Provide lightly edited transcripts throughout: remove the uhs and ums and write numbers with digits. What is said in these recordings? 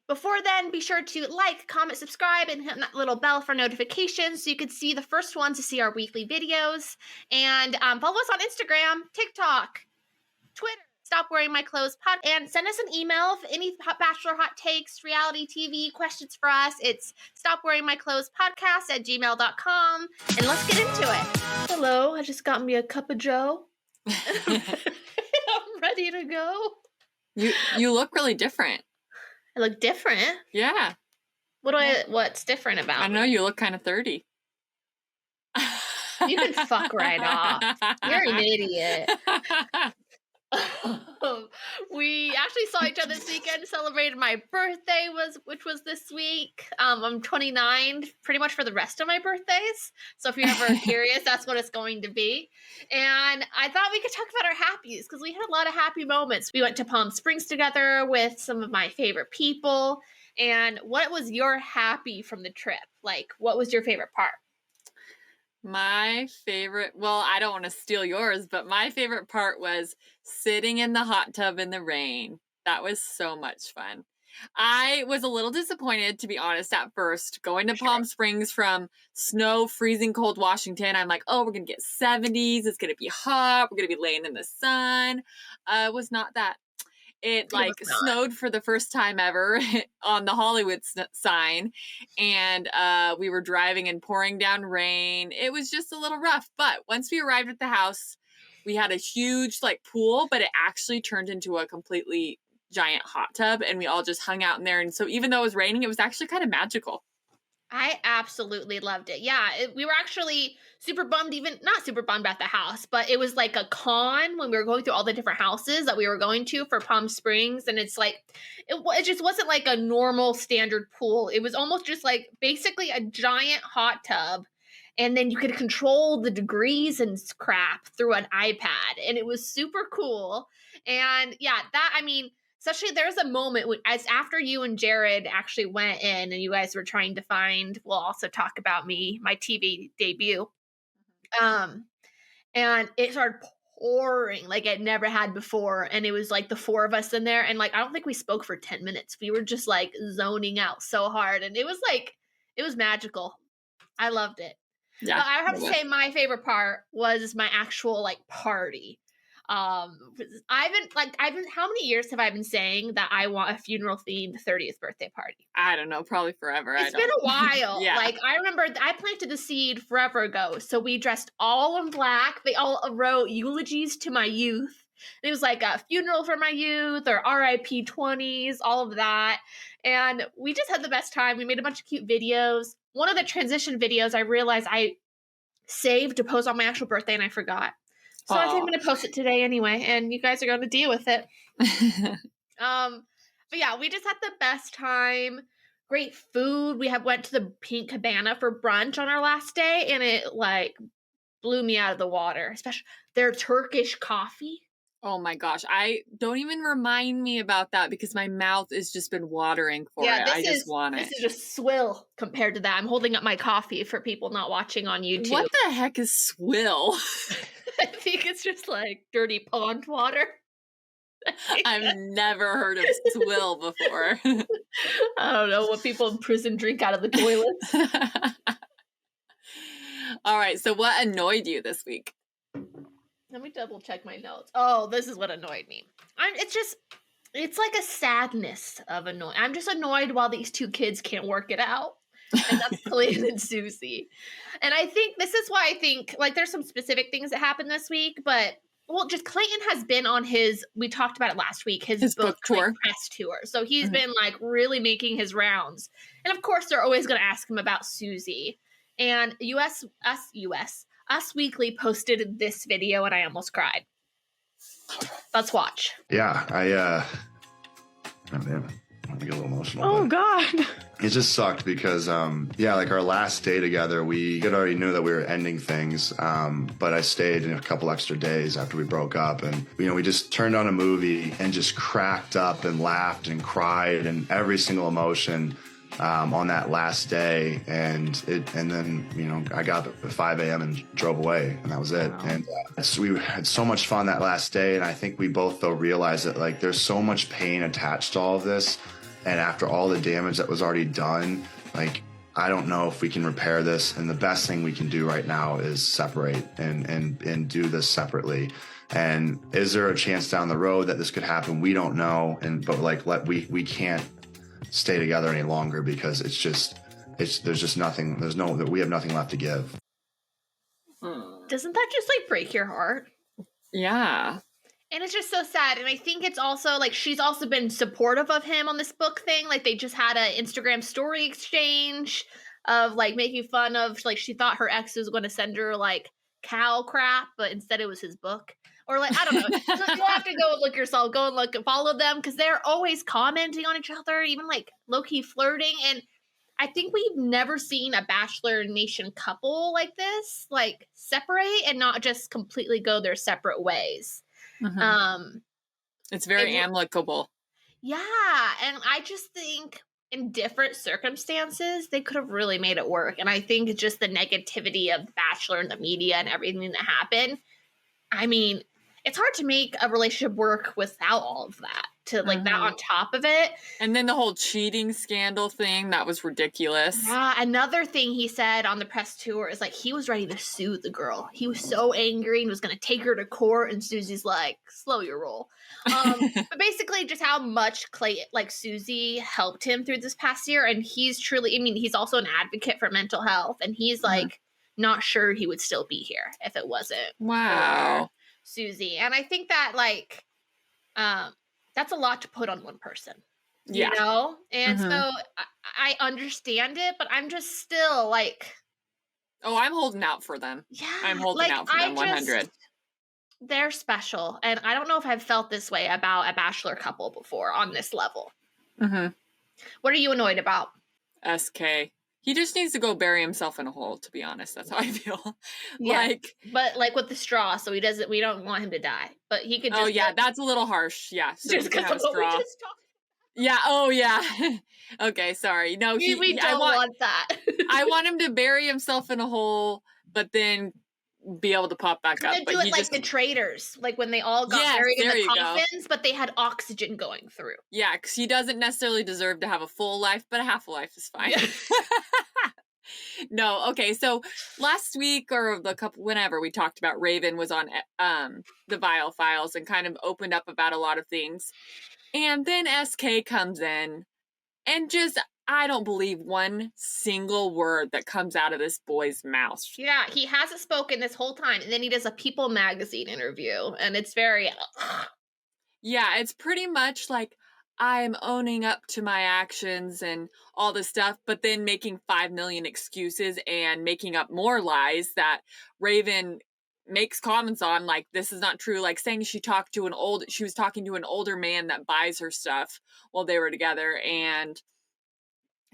Before then, be sure to like, comment, subscribe, and hit that little bell for notifications so you can see the first one to see our weekly videos. And follow us on Instagram, TikTok, Twitter, Stop Wearing My Clothes pod, and send us an email if any Bachelor hot takes, reality TV questions for us. It's stopwearingmyclothespodcast@gmail.com, and let's get into it. Hello, I just got me a cup of joe. I'm ready to go. You look really different. I look different? Yeah. What's different about me? I know you look kind of 30. You can fuck right off. You're an idiot. We actually saw each other this weekend, celebrated my birthday, which was this week. I'm 29 pretty much for the rest of my birthdays. So if you're ever curious, that's what it's going to be. And I thought we could talk about our happies because we had a lot of happy moments. We went to Palm Springs together with some of my favorite people. And what was your happy from the trip? Like, what was your favorite part? My favorite, well, I don't want to steal yours, but my favorite part was sitting in the hot tub in the rain. That was so much fun. I was a little disappointed, to be honest, at first. Going to Palm Springs from snow, freezing cold Washington, I'm like, oh, we're going to get 70s. It's going to be hot. We're going to be laying in the sun. It was not that. It snowed for the first time ever on the Hollywood sign. And we were driving and pouring down rain. It was just a little rough. But once we arrived at the house, we had a huge pool, but it actually turned into a completely giant hot tub. And we all just hung out in there. And so even though it was raining, it was actually kind of magical. I absolutely loved it. Yeah, we were actually super bummed, not super bummed at the house, but it was like a con when we were going through all the different houses that we were going to for Palm Springs. And it's like, it just wasn't like a normal standard pool. It was almost just like basically a giant hot tub. And then you could control the degrees and crap through an iPad. And it was super cool. And yeah, especially there's a moment as after you and Jared actually went in and you guys were trying to find, we'll also talk about my TV debut. And it started pouring like it never had before. And it was like the four of us in there. And I don't think we spoke for 10 minutes. We were just zoning out so hard. And it was magical. I loved it. Yeah. But I have to say my favorite part was my actual party. How many years have I been saying that I want a funeral themed 30th birthday party? I don't know, probably forever. It's been a while. Yeah. I remember I planted the seed forever ago. So we dressed all in black. They all wrote eulogies to my youth. And it was like a funeral for my youth or RIP 20s, all of that. And we just had the best time. We made a bunch of cute videos. One of the transition videos I realized I saved to post on my actual birthday and I forgot. So I think I'm going to post it today anyway, and you guys are going to deal with it. But yeah, we just had the best time. Great food. We went to the Pink Cabana for brunch on our last day, and it blew me out of the water. Especially their Turkish coffee. Oh my gosh. Don't even remind me about that because my mouth has just been watering for it. I just want it. This is just swill compared to that. I'm holding up my coffee for people not watching on YouTube. What the heck is swill? I think it's just dirty pond water. I've never heard of swill before. I don't know what people in prison drink out of the toilets. All right. So what annoyed you this week? Let me double check my notes. Oh, this is what annoyed me. It's like a sadness of annoying. I'm just annoyed while these two kids can't work it out. And that's Clayton and Susie. And I think this is why I think there's some specific things that happened this week, but just Clayton has been on we talked about it last week, his book tour, press tour. So he's been really making his rounds. And of course, they're always going to ask him about Susie. And Us Weekly posted this video and I almost cried. Let's watch. Yeah, oh man, I'm gonna get a little emotional. Oh God. It just sucked because, our last day together, we had already knew that we were ending things, but I stayed in a couple extra days after we broke up, and we just turned on a movie and just cracked up and laughed and cried and every single emotion on that last day, and then I got up at 5 a.m. and drove away, and that was it. Wow. And so we had so much fun that last day, and I think we both though realized that there's so much pain attached to all of this, And after all the damage that was already done, like, I don't know if we can repair this. And the best thing we can do right now is separate and do this separately. And is there a chance down the road that this could happen? We don't know. But like, we can't stay together any longer because there's just nothing. We have nothing left to give. Doesn't that just like break your heart? Yeah. And it's just so sad. And I think it's also like she's also been supportive of him on this book thing. Like they just had an Instagram story exchange of like making fun of like she thought her ex was going to send her like cow crap, but instead it was his book. Or like, I don't know. You'll have to go look yourself. Go and look and follow them because they're always commenting on each other, even like low-key flirting. And I think we've never seen a Bachelor Nation couple like this, like separate and not just completely go their separate ways. Mm-hmm. It's very amicable. Yeah. And I just think in different circumstances, they could have really made it work. And I think it's just the negativity of Bachelor and the media and everything that happened. I mean, it's hard to make a relationship work without all of that. To like that on top of it. And then the whole cheating scandal thing, that was ridiculous. Yeah, another thing he said on the press tour is like he was ready to sue the girl. He was so angry and was going to take her to court. And Susie's like, slow your roll. But basically just how much Susie helped him through this past year. And he's truly, I mean, he's also an advocate for mental health. And he's like not sure he would still be here if it wasn't for Susie. And I think that like, that's a lot to put on one person, you know? And so I understand it, but I'm just still like... Oh, I'm holding out for them. Yeah. I'm holding out for them 100. They're special. And I don't know if I've felt this way about a Bachelor couple before on this level. What are you annoyed about? SK. He just needs to go bury himself in a hole, to be honest. That's how I feel. Yeah. But like with the straw, so we don't want him to die. But he could just... Oh, yeah, that's a little harsh. Yeah, so just because of what we just talked. Yeah, oh, yeah. Okay, sorry. No, we don't want that. I want him to bury himself in a hole, but then be able to pop back up. Do it like the Traitors, like when they all got buried in the coffins, but they had oxygen going through. Yeah, because he doesn't necessarily deserve to have a full life, but a half a life is fine. Yeah. No, okay, so last week or whenever we talked about Raven was on the Viall files and kind of opened up about a lot of things. And then SK comes in and just... I don't believe one single word that comes out of this boy's mouth. Yeah, he hasn't spoken this whole time. And then he does a People magazine interview. And it's very... Yeah, it's pretty much like, I'm owning up to my actions and all this stuff, but then making 5 million excuses and making up more lies that Raven makes comments on, like, this is not true, like saying she was talking to an older man that buys her stuff while they were together, and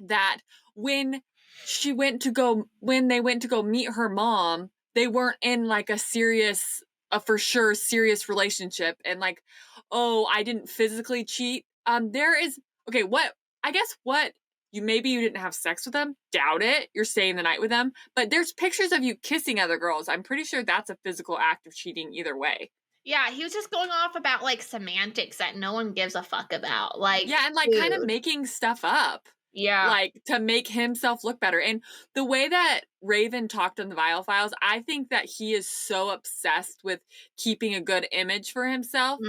that when they went to go meet her mom, they weren't in like a for sure serious relationship, and like, oh, I didn't physically cheat. Maybe you didn't have sex with them. Doubt it. You're staying the night with them. But there's pictures of you kissing other girls. I'm pretty sure that's a physical act of cheating either way. Yeah, he was just going off about like semantics that no one gives a fuck about. Like, yeah, and like kind of making stuff up. Yeah. Like to make himself look better. And the way that Raven talked on the Viall files, I think that he is so obsessed with keeping a good image for himself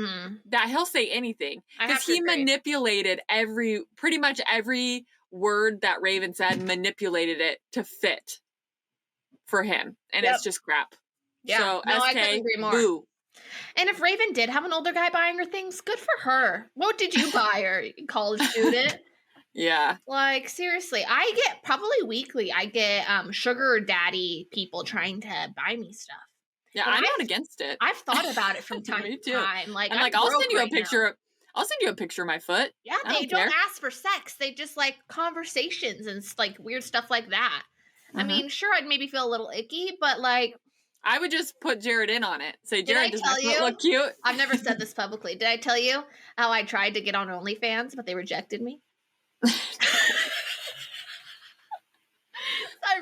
that he'll say anything. Because he manipulated pretty much every word that Raven said, manipulated it to fit for him. And it's just crap. Yeah. So no, I couldn't agree more. Boo. And if Raven did have an older guy buying her things, good for her. What did you buy her, college student? Yeah. Like, seriously, I get probably weekly, I get sugar daddy people trying to buy me stuff. Yeah, I'm not against it. I've thought about it from time to time. Like, I'll send you a picture. I'll send you a picture of my foot. Yeah, they don't ask for sex. They just like conversations and like weird stuff like that. I mean, sure, I'd maybe feel a little icky, but like, I would just put Jared in on it. Say, Jared, does my foot look cute? I've never said this publicly. Did I tell you how I tried to get on OnlyFans, but they rejected me? I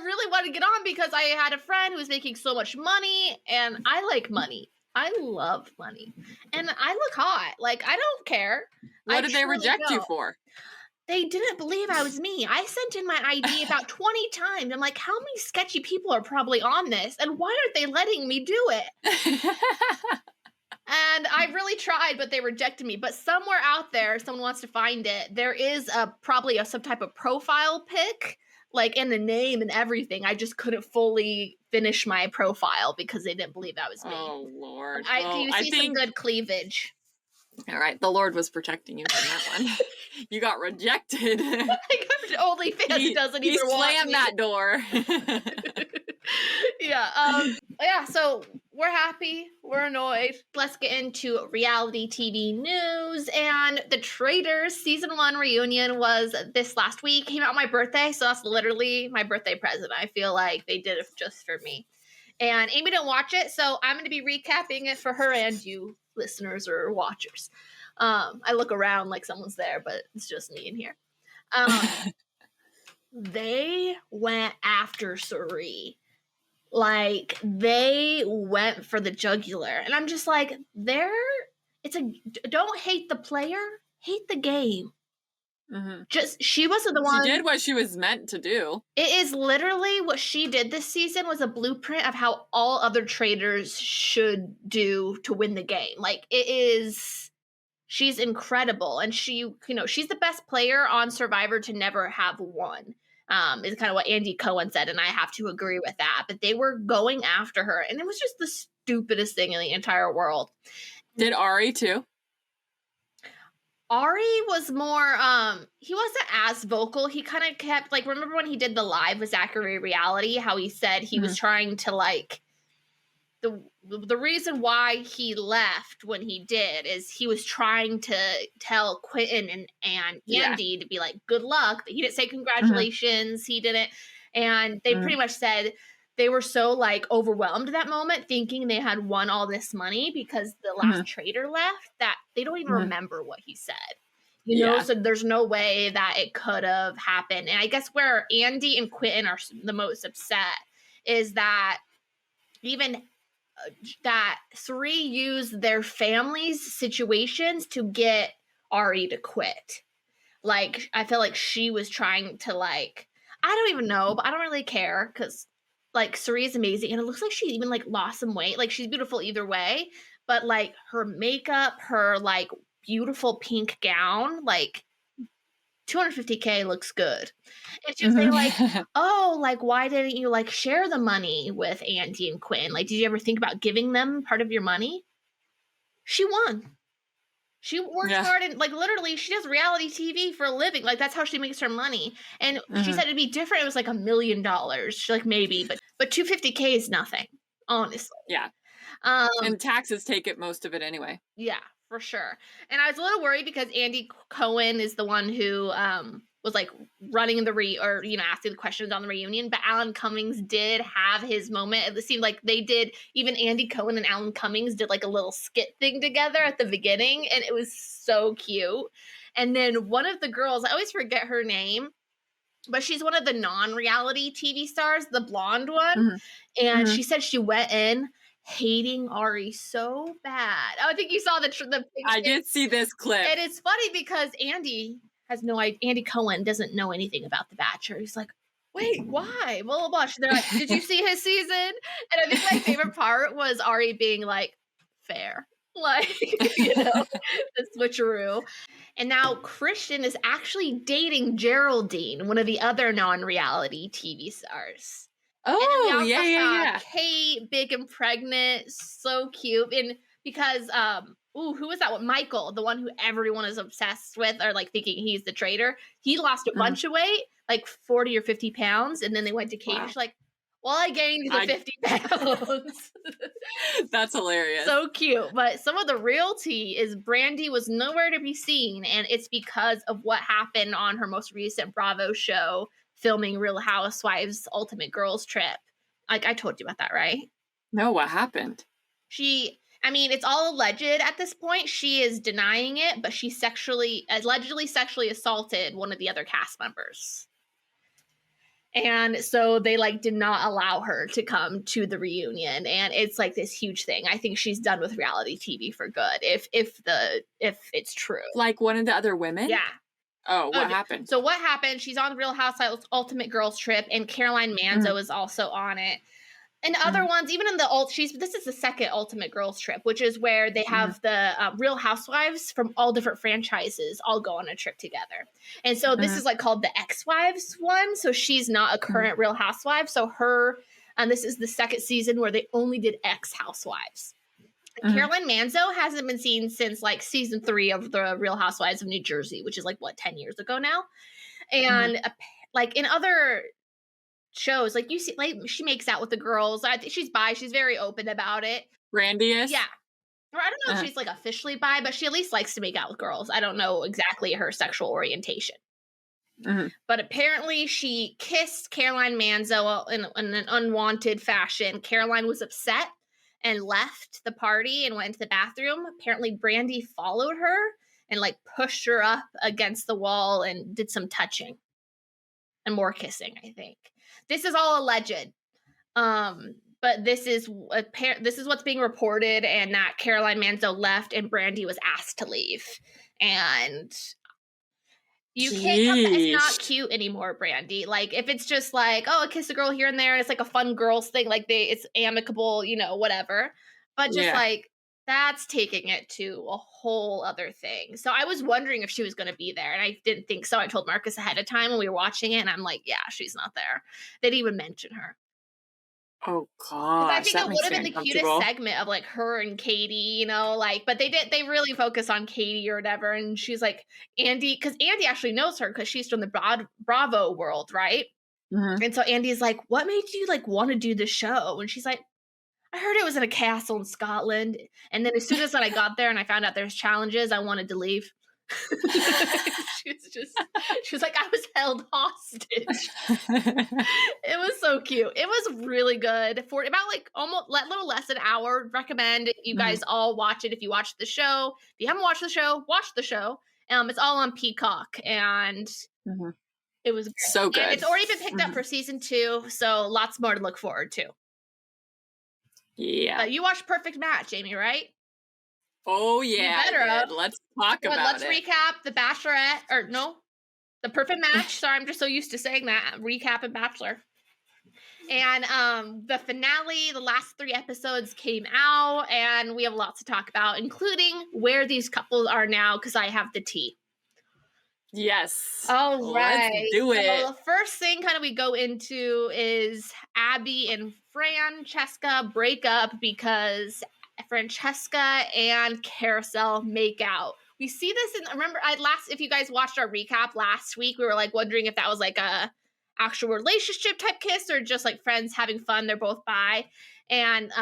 really wanted to get on because I had a friend who was making so much money, and I like money. I love money, and I look hot. Like, I don't care. What did they reject you for? They didn't believe I was me. I sent in my ID about 20 times. I'm like, how many sketchy people are probably on this? And why aren't they letting me do it? And I really tried, but they rejected me. But somewhere out there, if someone wants to find it, there is probably some type of profile pic, like in the name and everything. I just couldn't fully finish my profile because they didn't believe that was me. Oh, Lord. You see some good cleavage. All right, the Lord was protecting you from that one. You got rejected. OnlyFans doesn't even want slammed me. that door. Yeah, so we're happy, we're annoyed. Let's get into reality TV news. And the Traitors season 1 reunion was this last week. Came out on my birthday, so that's literally my birthday present. I feel like they did it just for me. And Amy didn't watch it, so I'm going to be recapping it for her and you listeners or watchers. I look around like someone's there, but it's just me in here. They went after Suri. Like, they went for the jugular. And I'm just like, don't hate the player, hate the game. Mm-hmm. She wasn't the one. She did what she was meant to do. It is literally what she did this season was a blueprint of how all other traders should do to win the game. Like, she's incredible. And she's the best player on Survivor to never have won. Is kind of what Andy Cohen said, and I have to agree with that. But they were going after her, and it was just the stupidest thing in the entire world. Did Ari too? Ari was more, he wasn't as vocal. He kind of kept, like, remember when he did the live with Zachary Reality, how he said he was trying to, like, the reason why he left when he did is he was trying to tell Quentin and Andy to be like, good luck. He didn't say congratulations. He didn't. And they pretty much said they were so like overwhelmed that moment thinking they had won all this money because the last traitor left that they don't even remember what he said. You know, so there's no way that it could have happened. And I guess where Andy and Quentin are the most upset is that even that Suri used their family's situations to get Ari to quit. Like, I feel like she was trying to, like, I don't even know, but I don't really care because, like, Suri is amazing. And it looks like she even, like, lost some weight. Like, she's beautiful either way. But, like, her makeup, her, like, beautiful pink gown, like, $250K looks good. And she was saying, like, oh, like, why didn't you, like, share the money with Andy and Quinn? Like, did you ever think about giving them part of your money? She won. She works hard and, like, literally, she does reality TV for a living. Like, that's how she makes her money. And she said it'd be different. It was, like, $1 million. She's like, maybe. But $250K is nothing, honestly. Yeah. And taxes take it most of it anyway. Yeah. For sure. And I was a little worried because Andy Cohen is the one who was like running asking the questions on the reunion. But Alan Cummings did have his moment. It seemed like they did, even Andy Cohen and Alan Cummings did like a little skit thing together at the beginning. And it was so cute. And then one of the girls, I always forget her name, but she's one of the non-reality TV stars, the blonde one. And she said she went in hating Ari so bad. I think you saw the picture. I did see this clip. And it's funny because Andy has no idea. Andy Cohen doesn't know anything about The Bachelor. He's like, wait, why? Blah, blah, blah. They're like, did you see his season? And I think my favorite part was Ari being like, fair. Like, the switcheroo. And now Christian is actually dating Geraldine, one of the other non-reality TV stars. Oh, yeah. Kate, big and pregnant, so cute. And because, who was that one? Michael, the one who everyone is obsessed with or like thinking he's the traitor. He lost a bunch of weight, like 40 or 50 pounds. And then they went to Kate. She's like, well, I gained the 50 pounds. That's hilarious. So cute. But some of the real tea is Brandy was nowhere to be seen. And it's because of what happened on her most recent Bravo show, filming Real Housewives Ultimate Girls Trip. Like, I told you about that, right? No, what happened? It's all alleged at this point. She is denying it, but she allegedly sexually assaulted one of the other cast members. And so they did not allow her to come to the reunion. And it's like this huge thing. I think she's done with reality TV for good. If it's true. Like one of the other women? Yeah. Oh, what happened? So what happened? She's on Real Housewives Ultimate Girls Trip, and Caroline Manzo is also on it. And other ones, even in the this is the second Ultimate Girls Trip, which is where they have the Real Housewives from all different franchises all go on a trip together. And so this is like called the Ex-Wives one. So she's not a current Real Housewife. So this is the second season where they only did ex-housewives. Caroline Manzo hasn't been seen since like season 3 of the Real Housewives of New Jersey, which is like 10 years ago now. And like in other shows, like you see, like she makes out with the girls. I think she's bi. She's very open about it. Brandius? Yeah. Or I don't know if she's like officially bi, but she at least likes to make out with girls. I don't know exactly her sexual orientation. But apparently she kissed Caroline Manzo in an unwanted fashion. Caroline was upset and left the party and went into the bathroom. Apparently Brandy followed her and like pushed her up against the wall and did some touching and more kissing, I think. This is all alleged. But this is what's being reported, and that Caroline Manzo left and Brandy was asked to leave. And you can't come, it's not cute anymore, Brandy. Like, if it's just like, oh, a kiss a girl here and there, and it's like a fun girls thing, like it's amicable, whatever. But just like, that's taking it to a whole other thing. So I was wondering if she was going to be there, and I didn't think so. I told Marcus ahead of time when we were watching it, and I'm like, yeah, she's not there. They didn't even mention her. Oh gosh, I think it would have been the cutest segment of like her and Katie, but they really focus on Katie or whatever. And she's like, Andy, because Andy actually knows her because she's from the Bravo world, right? And so Andy's like, what made you like want to do the show? And she's like, I heard it was in a castle in Scotland. And then as soon as I got there and I found out there's challenges, I wanted to leave. she was like, I was held hostage. It was so cute. It was really good for about like almost a little less than an hour. Recommend you guys all watch it if you watch the show. If you haven't watched the show, watch the show. It's all on Peacock, and it was great. So good. And it's already been picked up for season 2, so lots more to look forward to. Yeah. You watched Perfect Match, Amy, right? Oh yeah, let's talk about let's it. recap the Bachelorette, the Perfect Match. Sorry, I'm just so used to saying that. Recap and Bachelor. And the finale, the last 3 episodes came out, and we have lots to talk about, including where these couples are now, because I have the tea. Yes. All right. Let's do it. So the first thing kind of we go into is Abby and Francesca break up because Francesca and Carousel make out. We see this if you guys watched our recap last week, we were like wondering if that was like a actual relationship type kiss or just like friends having fun. They're both bi. And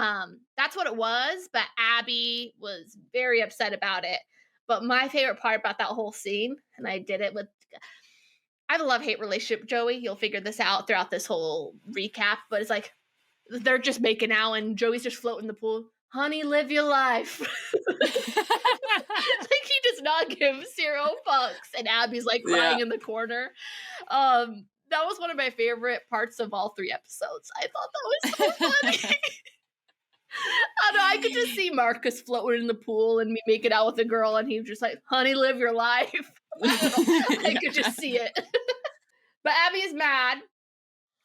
that's what it was. But Abby was very upset about it. But my favorite part about that whole scene, and I did it with, I have a love-hate relationship, Joey. You'll figure this out throughout this whole recap. But it's like, they're just making out and Joey's just floating in the pool. Honey, live your life. Like, he does not give 0 fucks. And Abby's like crying in the corner. That was one of my favorite parts of all 3 episodes. I thought that was so funny. I don't know, I could just see Marcus floating in the pool and me making out with a girl, and he was just like, honey, live your life. I could just see it. But Abby is mad.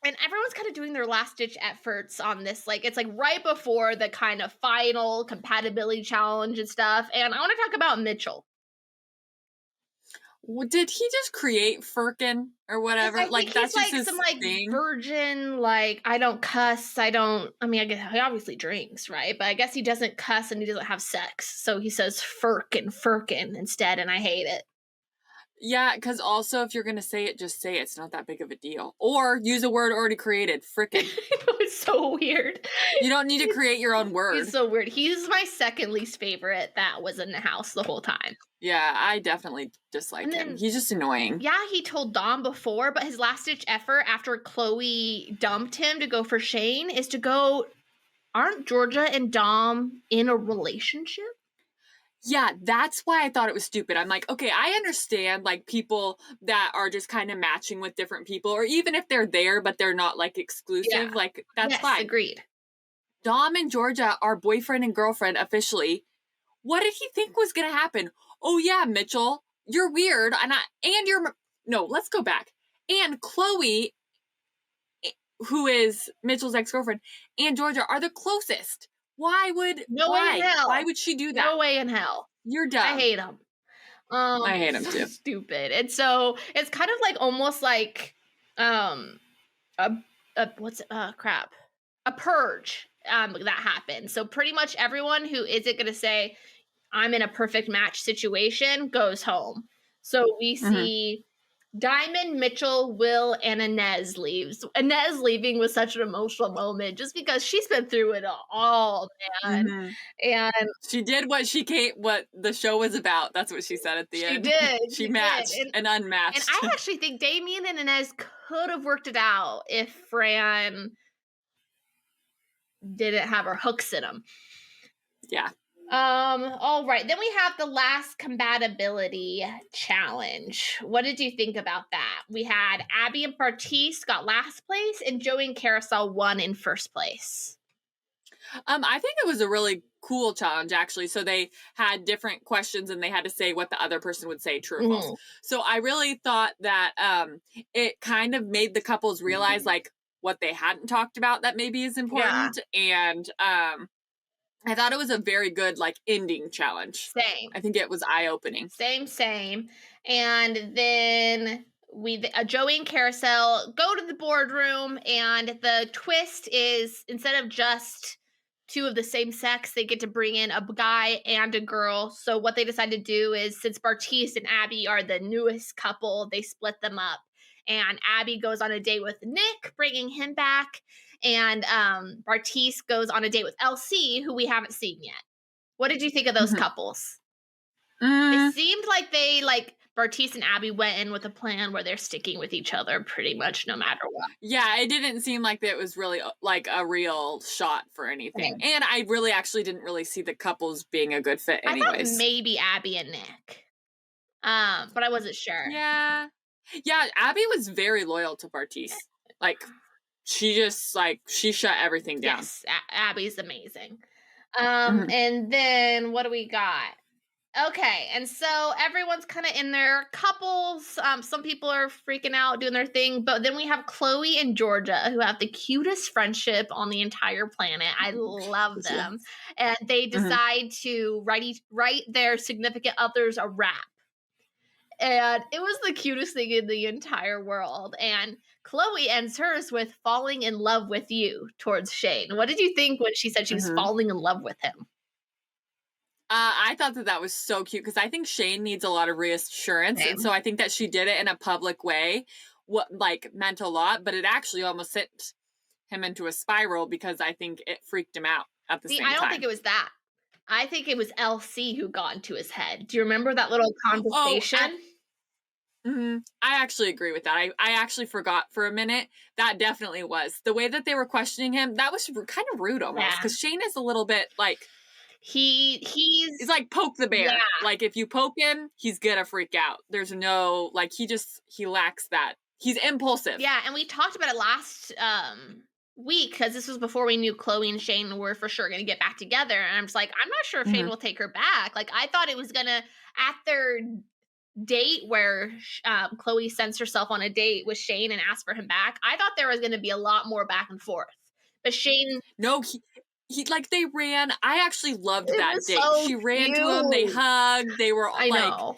And everyone's kind of doing their last-ditch efforts on this. Like, it's like right before the kind of final compatibility challenge and stuff. And I want to talk about Mitchell. Did he just create Firkin or whatever? Like, that's just his some thing? Virgin, like, I don't cuss. I guess he obviously drinks, right? But I guess he doesn't cuss and he doesn't have sex. So he says Firkin instead, and I hate it. Yeah, because also if you're going to say it, just say it. It's not that big of a deal. Or use a word already created. Frickin'. It's so weird. You don't need to create your own word. It's so weird. He's my second least favorite that was in the house the whole time. Yeah, I definitely dislike him. He's just annoying. Yeah, he told Dom before, but his last-ditch effort after Chloe dumped him to go for Shane is to go, aren't Georgia and Dom in a relationship? Yeah, that's why I thought it was stupid. I'm like, okay, I understand like people that are just kind of matching with different people, or even if they're there, but they're not like exclusive, like that's fine. Agreed. Dom and Georgia are boyfriend and girlfriend officially. What did he think was going to happen? Oh yeah, Mitchell, you're weird. No, let's go back. And Chloe, who is Mitchell's ex-girlfriend, and Georgia are the closest. Why would she do that? No way in hell. You're dumb. I hate them. I hate them so too. Stupid. And so it's kind of like almost like a purge that happened. So pretty much everyone who isn't going to say I'm in a perfect match situation goes home. So we see Diamond, Mitchell, Will, and Inez leaves. Inez leaving was such an emotional moment just because she's been through it all, man. And she did what the show was about. That's what she said at the end. She matched and unmatched. And I actually think Damien and Inez could have worked it out if Fran didn't have her hooks in them. Yeah. All right. Then we have the last compatibility challenge. What did you think about that? We had Abby and Bartise got last place, and Joey and Carousel won in first place. I think it was a really cool challenge, actually. So they had different questions, and they had to say what the other person would say, true or false. So I really thought that it kind of made the couples realize like what they hadn't talked about that maybe is important, and I thought it was a very good, like, ending challenge. Same. I think it was eye-opening. Same. And then Joey and Carousel go to the boardroom, and the twist is instead of just two of the same sex, they get to bring in a guy and a girl. So what they decided to do is, since Bartise and Abby are the newest couple, they split them up. And Abby goes on a date with Nick, bringing him back. And Bartise goes on a date with LC, who we haven't seen yet. What did you think of those couples? It seemed like Bartise and Abby went in with a plan where they're sticking with each other pretty much no matter what. Yeah, it didn't seem like it was really like a real shot for anything. Okay. And I really actually didn't really see the couples being a good fit anyways. I thought maybe Abby and Nick. But I wasn't sure. Yeah, Abby was very loyal to Bartise. Like, she just, she shut everything down. Yes, Abby's amazing. And then what do we got? Okay, and so everyone's kind of in their couples. Some people are freaking out, doing their thing. But then we have Chloe and Georgia, who have the cutest friendship on the entire planet. I love them. And they decide to write their significant others a rap. And it was the cutest thing in the entire world. And Chloe ends hers with falling in love with you towards Shane. What did you think when she said she was falling in love with him? I thought that was so cute because I think Shane needs a lot of reassurance. Same. And so I think that she did it in a public way, meant a lot, but it actually almost sent him into a spiral because I think it freaked him out at the same time. I don't think it was that. I think it was LC who got into his head. Do you remember that little conversation? I actually agree with that. I actually forgot for a minute. That definitely was. The way that they were questioning him, that was kind of rude almost. Because Shane is a little bit he's like poke the bear. Yeah. Like if you poke him, he's gonna freak out. There's no, he lacks that. He's impulsive. Yeah, and we talked about it last week because this was before we knew Chloe and Shane were for sure gonna get back together. And I'm just like, I'm not sure if Shane will take her back. Like I thought it was gonna, at their date where Chloe sends herself on a date with Shane and asks for him back, I thought there was going to be a lot more back and forth. But Shane... No, he they ran. I actually loved that date. So she ran to him, they hugged, they were I know.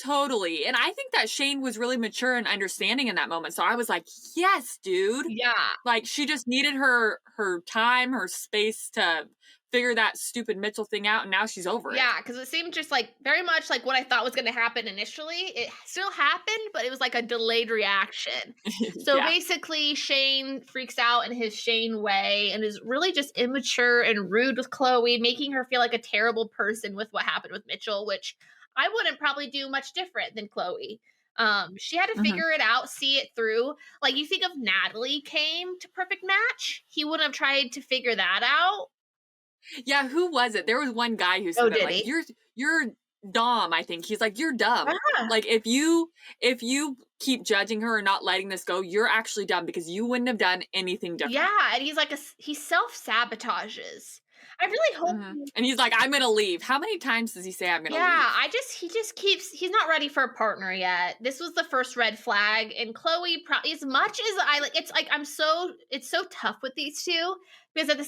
Totally. And I think that Shane was really mature and understanding in that moment. So I was like, yes, dude. Yeah. Like she just needed her time, her space to figure that stupid Mitchell thing out, and now she's over it. Yeah, because it seemed just very much like what I thought was going to happen initially. It still happened, but it was like a delayed reaction. So basically, Shane freaks out in his Shane way and is really just immature and rude with Chloe, making her feel like a terrible person with what happened with Mitchell, which I wouldn't probably do much different than Chloe. She had to figure it out, see it through. Like, you think if Natalie came to Perfect Match, he wouldn't have tried to figure that out. Yeah, who was it? There was one guy who said you're dumb, I think. He's like, you're dumb. Ah. Like if you keep judging her or not letting this go, you're actually dumb because you wouldn't have done anything different. Yeah, and he's like he self-sabotages. I really hope. And he's like, I'm gonna leave. How many times does he say I'm gonna Yeah, leave? he just keeps, he's not ready for a partner yet. This was the first red flag, and Chloe, as much as I like, it's so tough with these two because at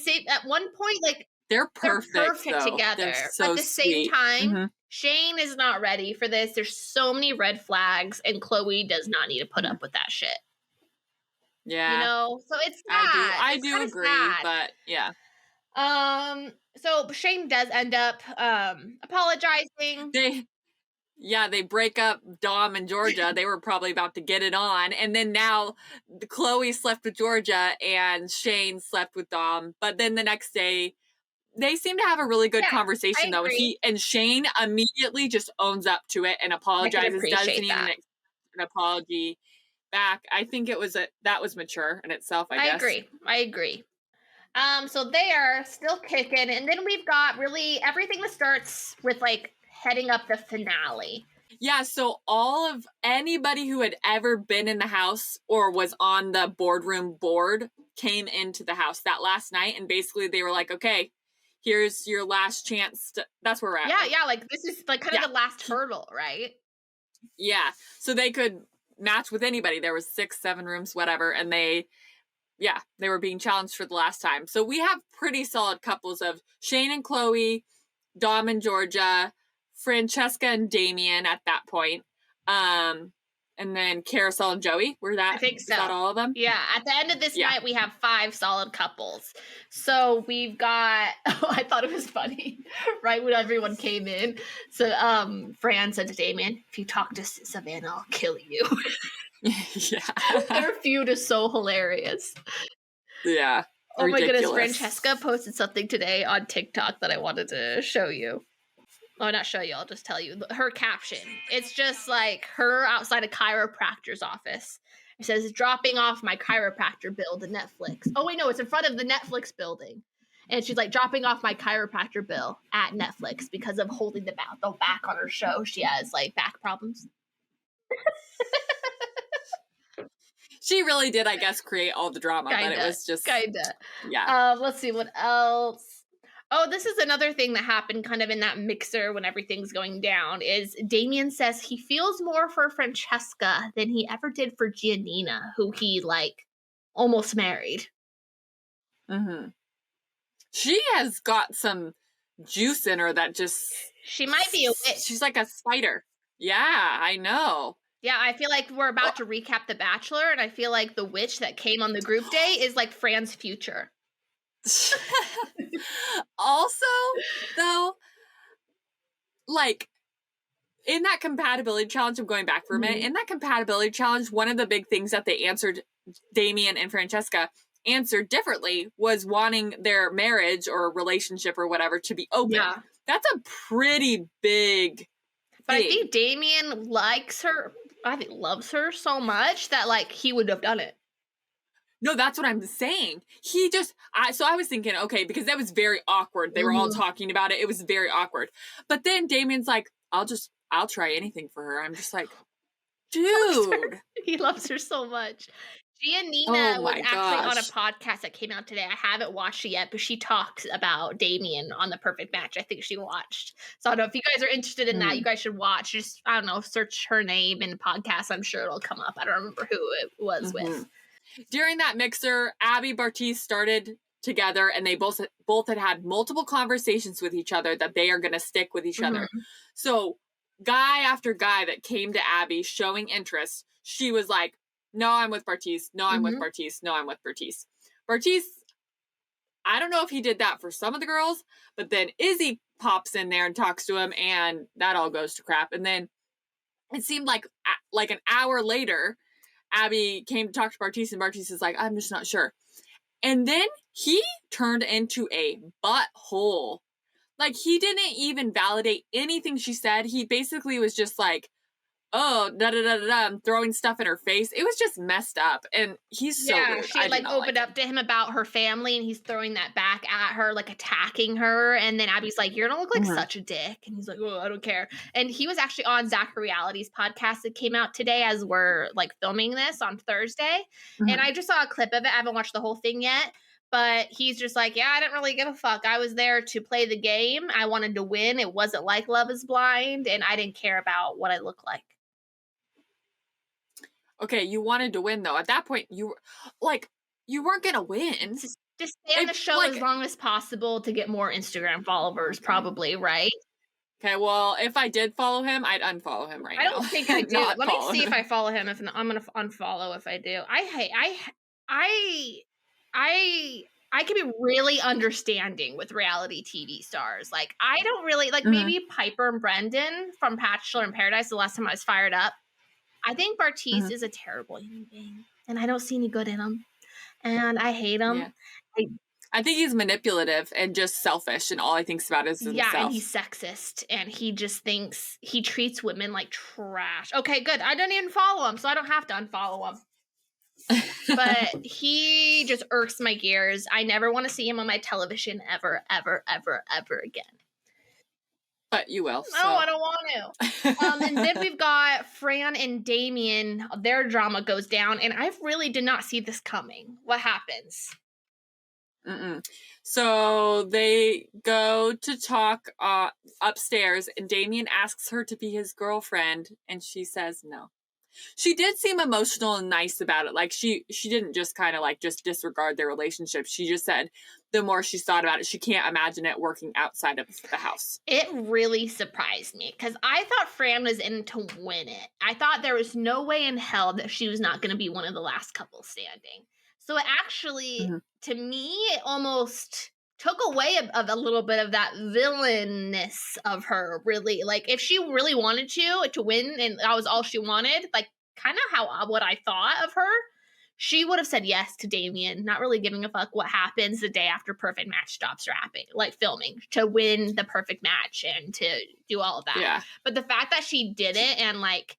one point, like They're they're perfect perfect though. together. They're But so at the same sweet. time, Shane is not ready for this. There's so many red flags, and Chloe does not need to put up with that shit. Yeah. You know, so it's sad. I do agree, sad. but yeah. So Shane does end up apologizing. They break up Dom and Georgia. They were probably about to get it on. And then now Chloe slept with Georgia and Shane slept with Dom. But then the next day, they seem to have a really good conversation though. And Shane immediately just owns up to it and apologizes. Doesn't even expect an apology back. I think that was mature in itself, I guess. I agree. So they are still kicking, and then we've got really everything that starts with like heading up the finale. Yeah, so all of anybody who had ever been in the house or was on the boardroom board came into the house that last night, and basically they were like, okay, here's your last chance. That's where we're at. Yeah, like this is like kind of the last hurdle, right? Yeah, so they could match with anybody. There was 6, 7 rooms, whatever, and they were being challenged for the last time. So we have pretty solid couples of Shane and Chloe, Dom and Georgia, Francesca and Damien at that point. And then Carousel and Joey. I think so. Is that all of them? Yeah. At the end of this night, we have 5 solid couples. So we've got, I thought it was funny, right? When everyone came in. So Fran said to Damien, if you talk to Savannah, I'll kill you. Yeah. Their feud is so hilarious. Yeah. Oh ridiculous. My goodness. Francesca posted something today on TikTok that I wanted to show you. Oh, not show you. I'll just tell you her caption. It's just like her outside a chiropractor's office. It says, dropping off my chiropractor bill to Netflix. Oh, wait, no, it's in front of the Netflix building. And she's like, dropping off my chiropractor bill at Netflix because of holding the back on her show. She has like back problems. She really did, I guess, create all the drama. But it was just... Yeah. Let's see what else. Oh, this is another thing that happened kind of in that mixer when everything's going down is Damien says he feels more for Francesca than he ever did for Giannina, who he like almost married. Mm-hmm. She has got some juice in her that just... She might be a witch. She's like a spider. Yeah, I know. Yeah, I feel like we're about to recap The Bachelor, and I feel like the witch that came on the group day is like Fran's future. Also, though, like in that compatibility challenge, I'm going back for a minute. In that compatibility challenge, one of the big things that they answered, Damien and Francesca answered differently, was wanting their marriage or relationship or whatever to be open. Yeah. That's a pretty big But I think Damien likes her. I think loves her so much that like he would have done it. No, that's what I'm saying. He just, so I was thinking, okay, because that was very awkward. They were all talking about it. It was very awkward. But then Damien's like, I'll try anything for her. I'm just like, dude. He loves her so much. Giannina was actually on a podcast that came out today. I haven't watched it yet, but she talks about Damien on The Perfect Match. I think she watched. So I don't know if you guys are interested in that, you guys should watch. Just, I don't know, search her name in the podcast. I'm sure it'll come up. I don't remember who it was with. During that mixer, Abby Bartise started together, and they both had multiple conversations with each other that they are going to stick with each other. So guy after guy that came to Abby showing interest, she was like, no, I'm with Bartise. No, I'm with Bartise. No, I'm with Bartise. Bartise, I don't know if he did that for some of the girls, but then Izzy pops in there and talks to him, and that all goes to crap. And then it seemed like an hour later, Abby came to talk to Bartise, and Bartise is like, I'm just not sure. And then he turned into a butthole. Like, he didn't even validate anything she said. He basically was just like, oh, I'm throwing stuff in her face. It was just messed up. And he's so weird. She opened up to him about her family, and he's throwing that back at her, like attacking her. And then Abby's like, you're gonna look like such a dick. And he's like, oh, I don't care. And he was actually on Zach Reality's podcast that came out today as we're like filming this on Thursday. And I just saw a clip of it. I haven't watched the whole thing yet. But he's just like, yeah, I didn't really give a fuck. I was there to play the game. I wanted to win. It wasn't like Love is Blind, and I didn't care about what I look like. Okay, you wanted to win though. At that point, you weren't gonna win. Just stay on the show as long as possible to get more Instagram followers, probably, right? Okay, well, if I did follow him, I'd unfollow him right now. I don't think I do. Let me see if I follow him. If not, I'm gonna unfollow if I do. I can be really understanding with reality TV stars. Like, I don't really like maybe Piper and Brendan from Bachelor in Paradise. The last time I was fired up, I think Bartise is a terrible human being, and I don't see any good in him, and I hate him. Yeah. I think he's manipulative and just selfish, and all he thinks about is himself. Yeah, and he's sexist, and he just thinks he treats women like trash. Okay, good. I don't even follow him, so I don't have to unfollow him. But he just irks my gears. I never want to see him on my television ever, ever, ever, ever again. But you will. No, I don't want to. And then we've got Fran and Damien. Their drama goes down, and I really did not see this coming. What happens? So they go to talk upstairs, and Damien asks her to be his girlfriend, and she says no. She did seem emotional and nice about it. Like, she didn't just kind of like just disregard their relationship. She just said the more she thought about it, she can't imagine it working outside of the house. It really surprised me because I thought Fran was in to win it. I thought there was no way in hell that she was not going to be one of the last couple standing. So it actually, to me, it almost took away of a little bit of that villainess of her, really. Like, if she really wanted to win and that was all she wanted, like, kind of what I thought of her, she would have said yes to Damien, not really giving a fuck what happens the day after Perfect Match stops filming, to win the perfect match and to do all of that. Yeah. But the fact that she didn't and, like,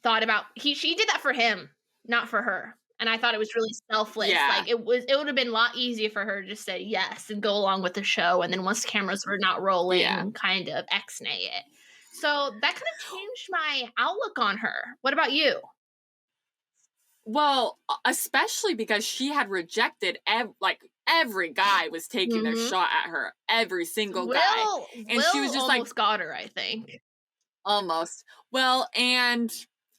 thought about, she did that for him, not for her. And I thought it was really selfless. Yeah. Like, it would have been a lot easier for her to just say yes and go along with the show. And then once cameras were not rolling, kind of ex-nay it. So that kind of changed my outlook on her. What about you? Well, especially because she had rejected every guy was taking their shot at her. Every single guy. And she was just almost got her, I think. Almost. Well, and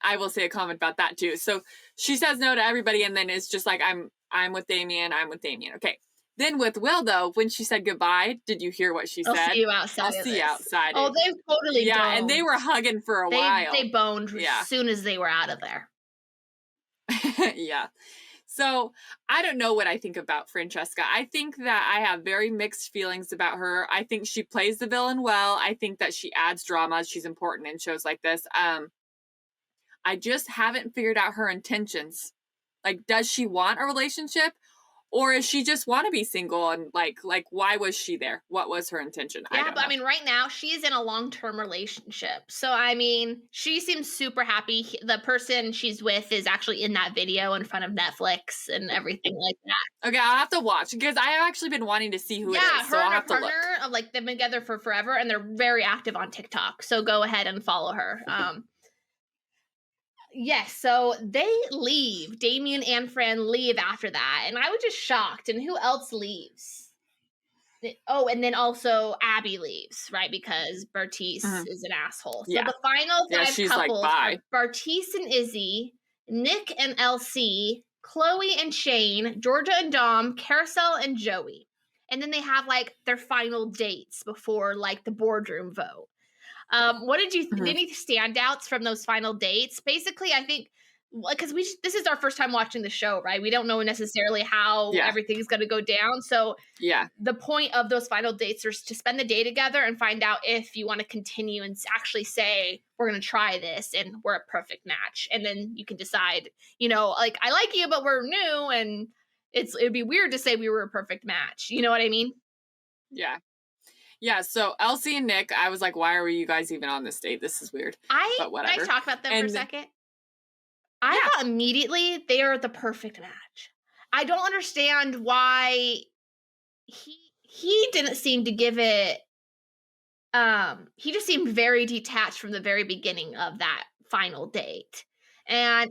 I will say a comment about that too. So she says no to everybody, and then it's just like, I'm with Damien. Okay. Then with Will, though, when she said goodbye, did you hear what she said? I'll see you outside. I'll see you outside. Oh, they totally boned. And they were hugging for a while. They boned as soon as they were out of there. Yeah. So I don't know what I think about Francesca. I think that I have very mixed feelings about her. I think she plays the villain well. I think that she adds drama. She's important in shows like this. I just haven't figured out her intentions. Like, does she want a relationship? Or is she just want to be single? And like, why was she there? What was her intention? Yeah, but I mean, right now she's in a long-term relationship. So, I mean, she seems super happy. The person she's with is actually in that video in front of Netflix and everything like that. Okay, I'll have to watch because I have actually been wanting to see who it is. Yeah, so her I'll and her have to partner, look. like, they've been together for forever and they're very active on TikTok. So go ahead and follow her. Yes, so they leave. Damien and Fran leave after that. And I was just shocked. And who else leaves? Oh, and then also Abby leaves, right? Because Bartise is an asshole. So the final five couples are Bartise and Izzy, Nick and LC, Chloe and Shane, Georgia and Dom, Carousel and Joey. And then they have, like, their final dates before, like, the boardroom vote. What did you any standouts from those final dates? Basically, I think because this is our first time watching the show, right? We don't know necessarily how everything's going to go down. So the point of those final dates is to spend the day together and find out if you want to continue and actually say, we're going to try this and we're a perfect match. And then you can decide, you know, like, I like you, but we're new. And it'd be weird to say we were a perfect match. You know what I mean? Yeah. Yeah, so Elsie and Nick, I was like, why are you guys even on this date? This is weird. But whatever. Can I talk about them for a second? I thought immediately they are the perfect match. I don't understand why he didn't seem to give it. He just seemed very detached from the very beginning of that final date. And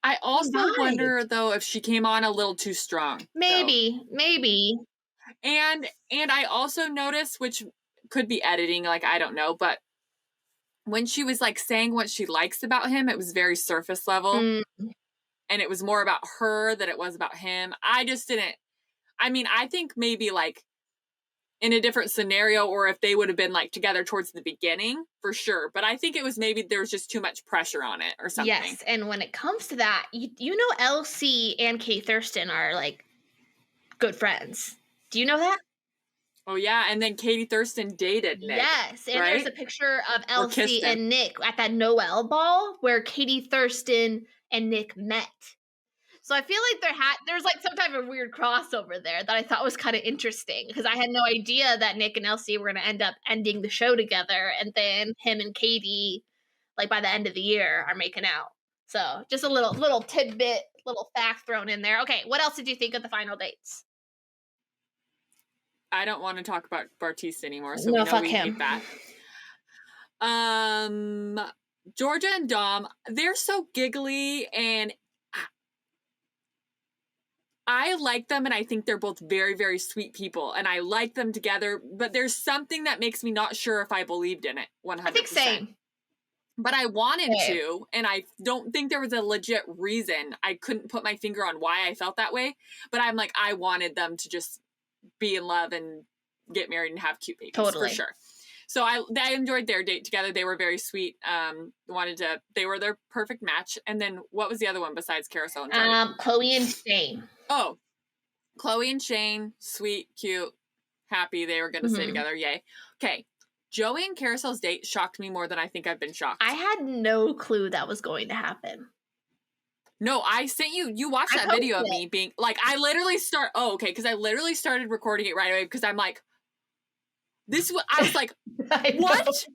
I also Right. wonder though if she came on a little too strong. though. Maybe. And I also noticed, which could be editing, like I don't know, but when she was like saying what she likes about him, it was very surface level. Mm, And it was more about her than it was about him. I just didn't. I mean, I think maybe like in a different scenario, or if they would have been like together towards the beginning, for sure. But I think it was maybe there was just too much pressure on it or something. yes, and when it comes to that, you know Elsie and Kate Thurston are like good friends. Do you know that? Oh yeah, and then Katie Thurston dated Nick. Yes, and there's right? a picture of Or kissed Elsie him. and Nick at that Noel ball where Katie Thurston and Nick met. So I feel like there's like some type of weird crossover there that I thought was kind of interesting because I had no idea that Nick and Elsie were going to end up ending the show together, and then him and Katie, like by the end of the year, are making out. So just a little tidbit, little fact thrown in there. Okay, what else did you think of the final dates? I don't want to talk about Bartise anymore, so No, we know fuck we him. hate that. Georgia and Dom, they're so giggly, and I like them, and I think they're both very, very sweet people, and I like them together, but there's something that makes me not sure if I believed in it 100%. I think same. But I wanted Same. to, and I don't think there was a legit reason. I couldn't put my finger on why I felt that way, but I'm like, I wanted them to just be in love and get married and have cute babies, Totally. for sure. So I enjoyed their date together. They were very sweet. They were their perfect match. And then what was the other one besides Carousel and Joey? Chloe and Shane. Oh, Chloe and Shane, sweet, cute, happy. They were going to stay Mhm. together. Yay. Okay. Joey and Carousel's date shocked me more than I think I've been shocked. I had no clue that was going to happen. No, I sent you. You watched I that video of posted me being like, I literally because I literally started recording it right away because I'm like, I was like, I know. what?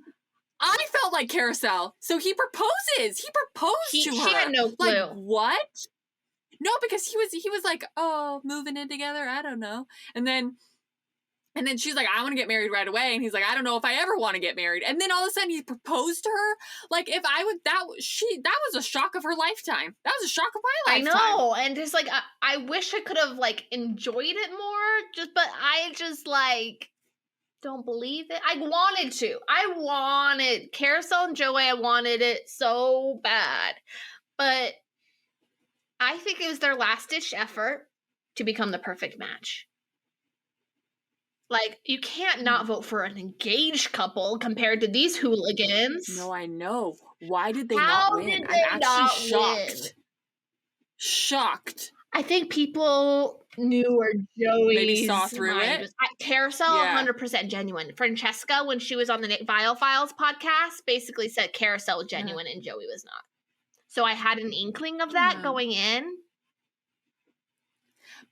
I felt like Carousel. So he proposes. He proposed to her. She had no clue. Like, what? No, because he was like, oh, moving in together. I don't know. And then she's like, I want to get married right away. And he's like, I don't know if I ever want to get married. And then all of a sudden he proposed to her. Like, if I would, that was a shock of her lifetime. That was a shock of my lifetime. I know. And just like, I wish I could have like enjoyed it more, but I just like don't believe it. I wanted Carousel and Joey. I wanted it so bad. But I think it was their last ditch effort to become the perfect match. Like, you can't not vote for an engaged couple compared to these hooligans. No, I know. Why did they How not win? did they I'm not actually shocked. win? Shocked. I think people knew where Joey's Maybe saw through mind it. was. Carousel, Yeah. 100% genuine. Francesca, when she was on the Viall Files podcast, basically said Carousel was genuine and Joey was not. So I had an inkling of that going in.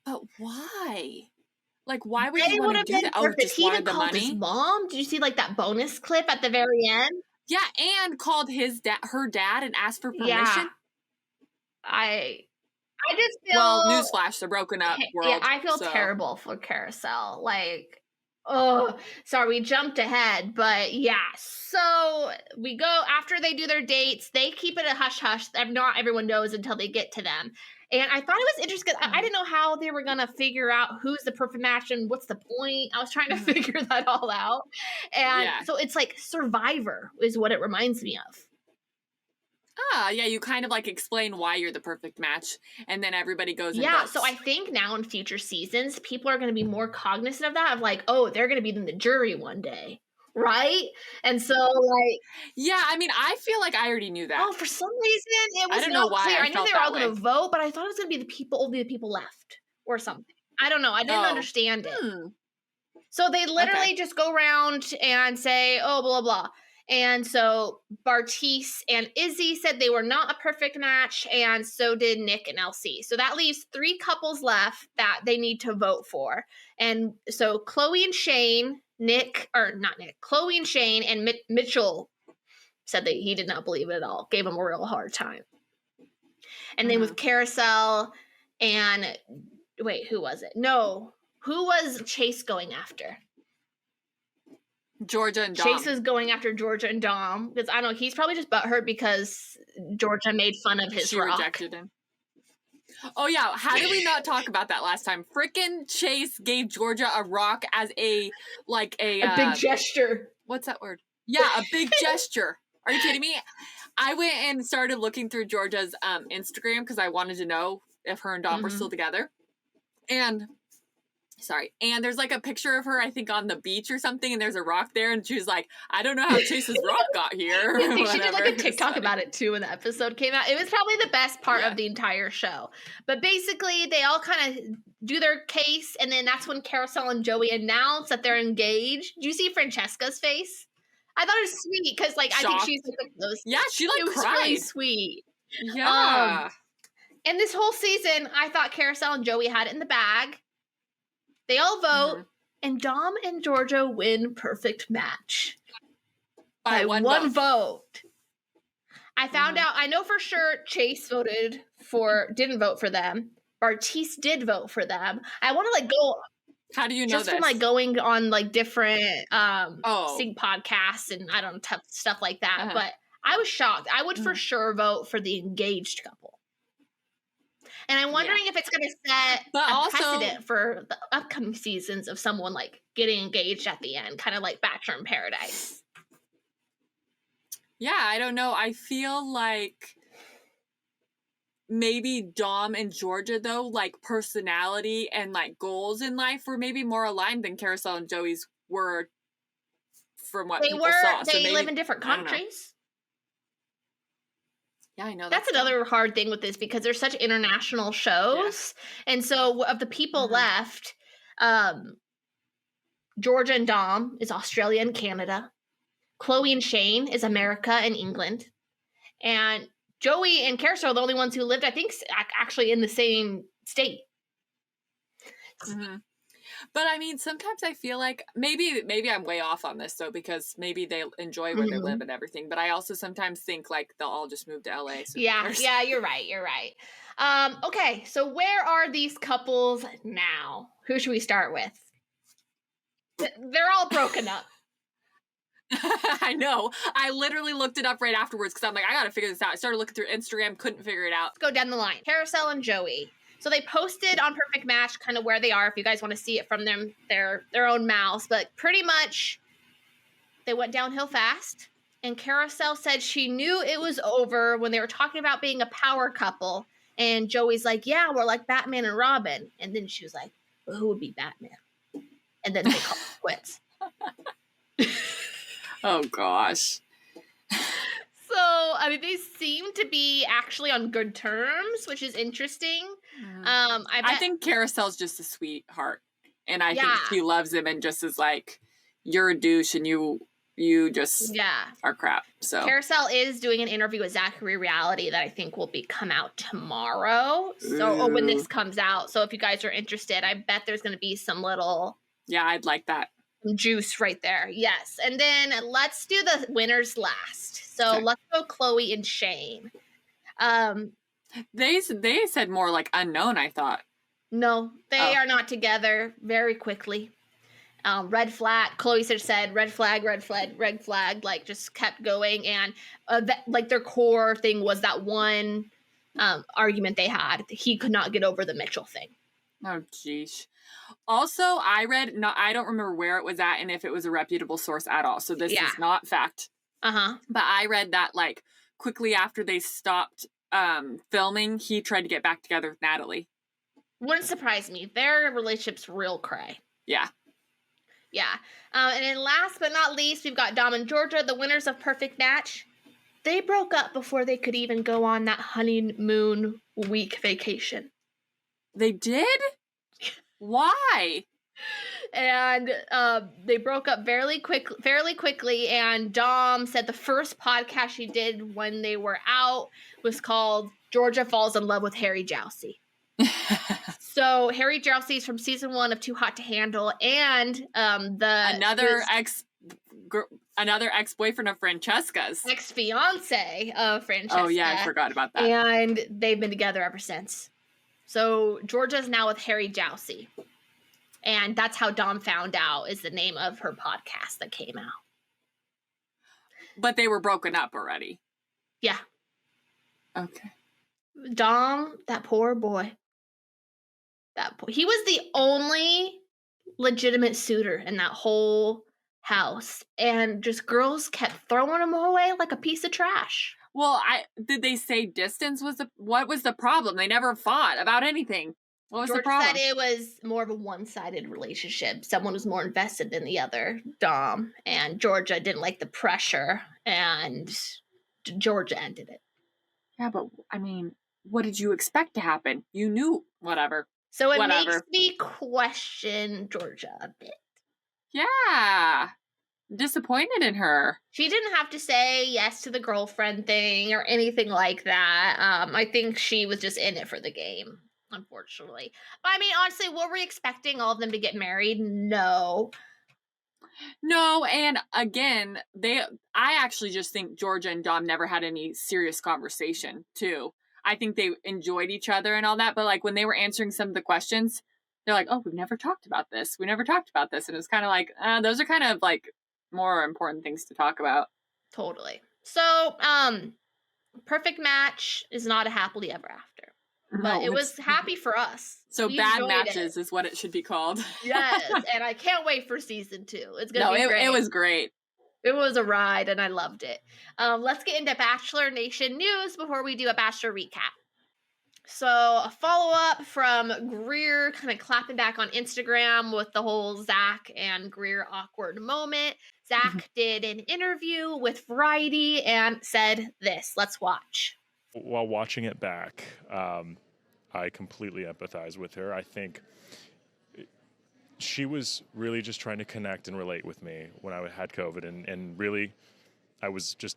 But why? Like, why would They he would want to have do been that? Oh, perfect. just He even wanted the called his money? mom. Did you see like that bonus clip at the very end? Yeah, and called her dad and asked for permission? Yeah. I just feel Well, newsflash, they're broken up world. Yeah, I feel terrible for Carousel. Like, oh, sorry, we jumped ahead, but yeah. So we go after they do their dates. They keep it a hush hush. Not everyone knows until they get to them. And I thought it was interesting. I didn't know how they were gonna figure out who's the perfect match and what's the point. I was trying to figure that all out. And so it's like Survivor is what it reminds me of. Yeah, you kind of like explain why you're the perfect match, and then everybody goes and Yeah, votes. so I think now in future seasons, people are going to be more cognizant of that, of like, oh, they're going to be in the jury one day, right? And so, like... Yeah, I mean, I feel like I already knew that. Oh, for some reason, it was don't know not why clear. I I knew felt they were all that going to vote, but I thought it was going to be only the people left, or something. I don't know. I didn't understand it. So they literally just go around and say, oh, blah, blah. And so Bartise and Izzy said they were not a perfect match, and so did Nick and Elsie. So that leaves 3 couples left that they need to vote for. And so Chloe and Shane, Chloe and Shane, and Mitchell said that he did not believe it at all, gave him a real hard time. And then with Carousel and, wait, who was it? No, who was Chase going after? Georgia and Dom. Chase is going after Georgia and Dom because I don't know, he's probably just butthurt because Georgia made fun of his rock. She rejected him. Oh yeah, how did we not talk about that last time? Frickin' Chase gave Georgia a rock as a big gesture. What's that word? Yeah, a big gesture. Are you kidding me? I went and started looking through Georgia's Instagram because I wanted to know if her and Dom were still together. And there's like a picture of her, I think, on the beach or something, and there's a rock there, and she was like, I don't know how Chase's rock got here. I think she did like a TikTok about it too when the episode came out. It was probably the best part of the entire show. But basically, they all kind of do their case, and then that's when Carousel and Joey announce that they're engaged. Do you see Francesca's face? I thought it was sweet because, like, I think she's like the closest. Yeah, she like it was cried. really sweet. Yeah. And this whole season, I thought Carousel and Joey had it in the bag. They all vote, and Dom and Georgia win perfect match by one vote. I found out. I know for sure Chase didn't vote for them. Bartise did vote for them. I want to go. How do you know just this? from going on different sync podcasts and I don't know stuff like that. But I was shocked. I would for sure vote for the engaged couple. And I'm wondering if it's going to set a precedent for the upcoming seasons of someone getting engaged at the end, kind of like Bachelor in Paradise. Yeah, I don't know. I feel like maybe Dom and Georgia, though, personality and goals in life were maybe more aligned than Carousel and Joey's were from what people saw. They live in different countries. Yeah, I know. That's another hard thing with this because there's such international shows. Yeah. And so of the people left, Georgia and Dom is Australia and Canada. Chloe and Shane is America and England. And Joey and Carousel are the only ones who lived, I think, actually in the same state. Mm-hmm. But I mean, sometimes I feel like maybe I'm way off on this though, because maybe they enjoy where they live and everything. But I also sometimes think they'll all just move to LA. So yeah, you're right. Okay, so where are these couples now? Who should we start with? They're all broken up. I know. I literally looked it up right afterwards because I'm like, I gotta figure this out. I started looking through Instagram, couldn't figure it out. Let's go down the line. Carousel and Joey. So they posted on Perfect Match kind of where they are if you guys want to see it from their own mouths. But pretty much they went downhill fast. And Carousel said she knew it was over when they were talking about being a power couple. And Joey's like, yeah, we're like Batman and Robin. And then she was like, well, who would be Batman? And then they called it quits. Oh, gosh. So, I mean, they seem to be actually on good terms, which is interesting. I think Carousel's just a sweetheart. And I think she loves him and just is like, you're a douche and you just are crap. So Carousel is doing an interview with Zachary Reality that I think will come out tomorrow. So, or when this comes out. So if you guys are interested, I bet there's going to be some little... Yeah, I'd like that. Juice right there. Yes. And then let's do the winners last. So let's go Chloe and Shane. They said more unknown, I thought. No, they are not together very quickly. Red flag. Chloe said red flag, just kept going. And their core thing was that one argument they had. He could not get over the Mitchell thing. Oh, geez. Also, I don't remember where it was at and if it was a reputable source at all. So this is not fact. But I read that quickly after they stopped filming, he tried to get back together with Natalie. Wouldn't surprise me. Their relationship's real cray. Yeah. Yeah. And then last but not least, we've got Dom and Georgia, the winners of Perfect Match. They broke up before they could even go on that honeymoon week vacation. They did? Why? And they broke up fairly quickly. And Dom said the first podcast she did when they were out was called Georgia Falls in Love with Harry Jowsey. So Harry Jowsey is from season 1 of Too Hot to Handle, and another ex-boyfriend of Francesca's, ex-fiance of Francesca. Oh yeah, I forgot about that. And they've been together ever since. So Georgia's now with Harry Jowsey, and that's how Dom found out is the name of her podcast that came out. But they were broken up already. Yeah. Okay. Dom, that poor boy. He was the only legitimate suitor in that whole house, and just girls kept throwing him away like a piece of trash. Well, did they say distance was what was the problem? They never fought about anything. What was the Georgia said problem? it was more of a one-sided relationship. Someone was more invested than the other, Dom, and Georgia didn't like the pressure, and Georgia ended it. Yeah, but I mean, what did you expect to happen? You knew whatever. So it Whatever. makes me question Georgia a bit. Yeah. Disappointed in her. She didn't have to say yes to the girlfriend thing or anything like that. I think she was just in it for the game, unfortunately. But I mean, honestly, were we expecting all of them to get married? No. No, and again, I actually just think Georgia and Dom never had any serious conversation, too. I think they enjoyed each other and all that, but like when they were answering some of the questions, they're like, "Oh, we've never talked about this. We never talked about this." And it was kind of like, those are kind of like more important things to talk about. Totally. So, perfect match is not a happily ever after. But No, it was happy for us. So We bad enjoyed matches it. is what it should be called. Yes, and I can't wait for season 2. It's gonna be great. It was great. It was a ride, and I loved it. Let's get into Bachelor Nation news before we do a Bachelor recap. So, a follow-up from Greer kind of clapping back on Instagram with the whole Zach and Greer awkward moment. Zach did an interview with Variety and said this. Let's watch. While watching it back, I completely empathize with her. I think she was really just trying to connect and relate with me when I had COVID, and really I was just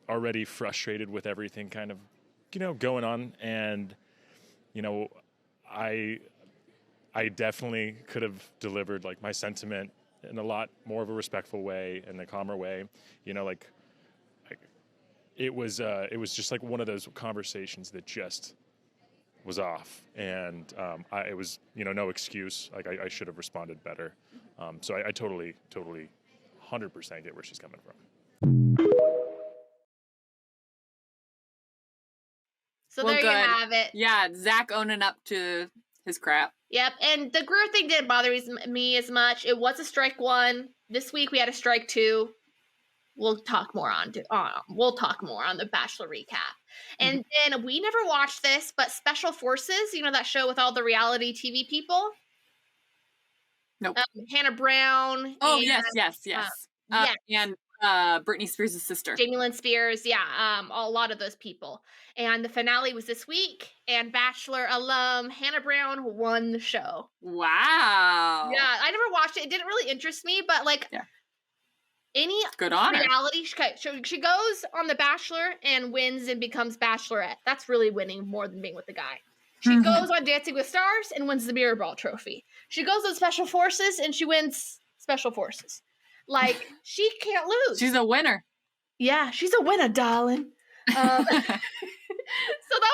already frustrated with everything kind of, going on, and I definitely could have delivered like my sentiment in a lot more of a respectful way and a calmer way, it was just like one of those conversations that just was off, and it was no excuse. Like I should have responded better. So I totally 100% get where she's coming from. So there you have it. Yeah, Zach owning up to his crap. Yep, and the Greer thing didn't bother me as much. It was a strike 1. This week we had a strike 2. We'll talk more on the Bachelor recap. And then we never watched this, but Special Forces, that show with all the reality TV people? Nope. Hannah Brown. Oh, and, yes. yes. And Britney Spears' sister. Jamie Lynn Spears, a lot of those people. And the finale was this week, and Bachelor alum Hannah Brown won the show. Wow. Yeah, I never watched it. It didn't really interest me, but any good honor. Reality, she goes on The Bachelor and wins and becomes Bachelorette. That's really winning more than being with the guy. She goes on Dancing with Stars and wins the Mirror Ball trophy. She goes on Special Forces and she wins Special Forces. Like, she can't lose. She's a winner. Yeah, she's a winner, darling. So that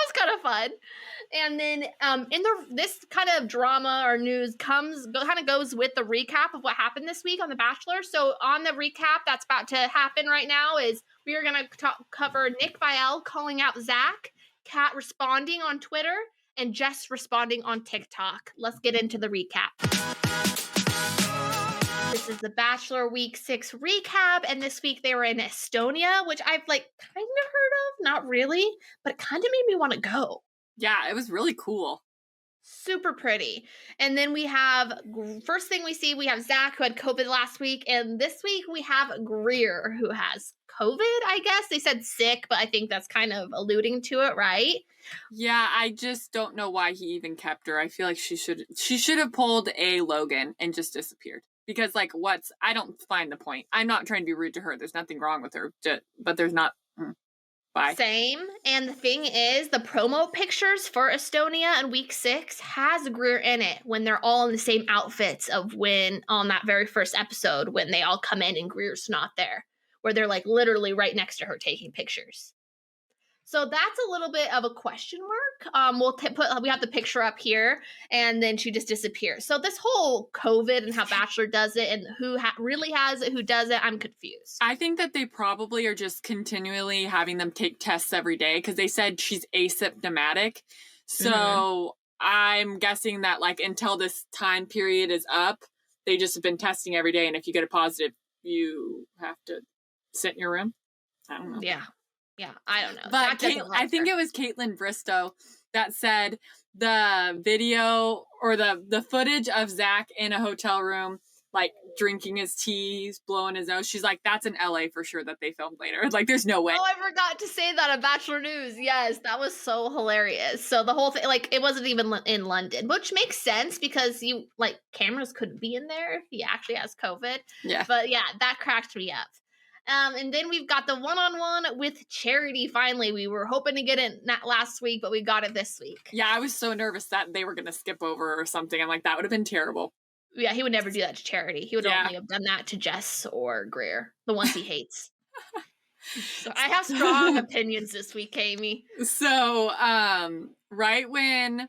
was kind of fun. And then this kind of drama or news kind of goes with the recap of what happened this week on The Bachelor. So on the recap that's about to happen right now is we are going to cover Nick Viall calling out Zach, Kat responding on Twitter, and Jess responding on TikTok. Let's get into the recap. This is the Bachelor Week 6 recap, and this week they were in Estonia, which I've kind of heard of, not really, but it kind of made me want to go. Yeah, it was really cool. Super pretty. And then we have, first thing we see, we have Zach, who had COVID last week, and this week we have Greer, who has COVID, I guess. They said sick, but I think that's kind of alluding to it, right? Yeah, I just don't know why he even kept her. I feel like she should have pulled a Logan and just disappeared. Because, I don't find the point. I'm not trying to be rude to her. There's nothing wrong with her. But there's not. Bye. Same. And the thing is, the promo pictures for Estonia in week 6 has Greer in it when they're all in the same outfits of when, on that very first episode, when they all come in and Greer's not there. Where they're, literally right next to her taking pictures. So that's a little bit of a question mark. We have the picture up here, and then she just disappears. So this whole COVID and how Bachelor does it, and who really has it, who doesn't, I'm confused. I think that they probably are just continually having them take tests every day because they said she's asymptomatic. So I'm guessing that like until this time period is up, they just have been testing every day. And if you get a positive, you have to sit in your room. I don't know. Yeah. Yeah, I don't know. But I think it was Caitlin Bristow that said the video or the footage of Zach in a hotel room, like drinking his tea, blowing his nose. She's like, that's in LA for sure that they filmed later. Like, there's no way. Oh, I forgot to say that on Bachelor News. Yes, that was so hilarious. So the whole thing, like, it wasn't even in London, which makes sense because cameras couldn't be in there if he actually has COVID. Yeah. But yeah, that cracked me up. And then we've got the one-on-one with Charity. Finally, we were hoping to get it not last week, but we got it this week. Yeah, I was so nervous that they were going to skip over or something. I'm like, that would have been terrible. Yeah, he would never do that to Charity. He would only have done that to Jess or Greer, the ones he hates. So I have strong opinions this week, Amy. So, right when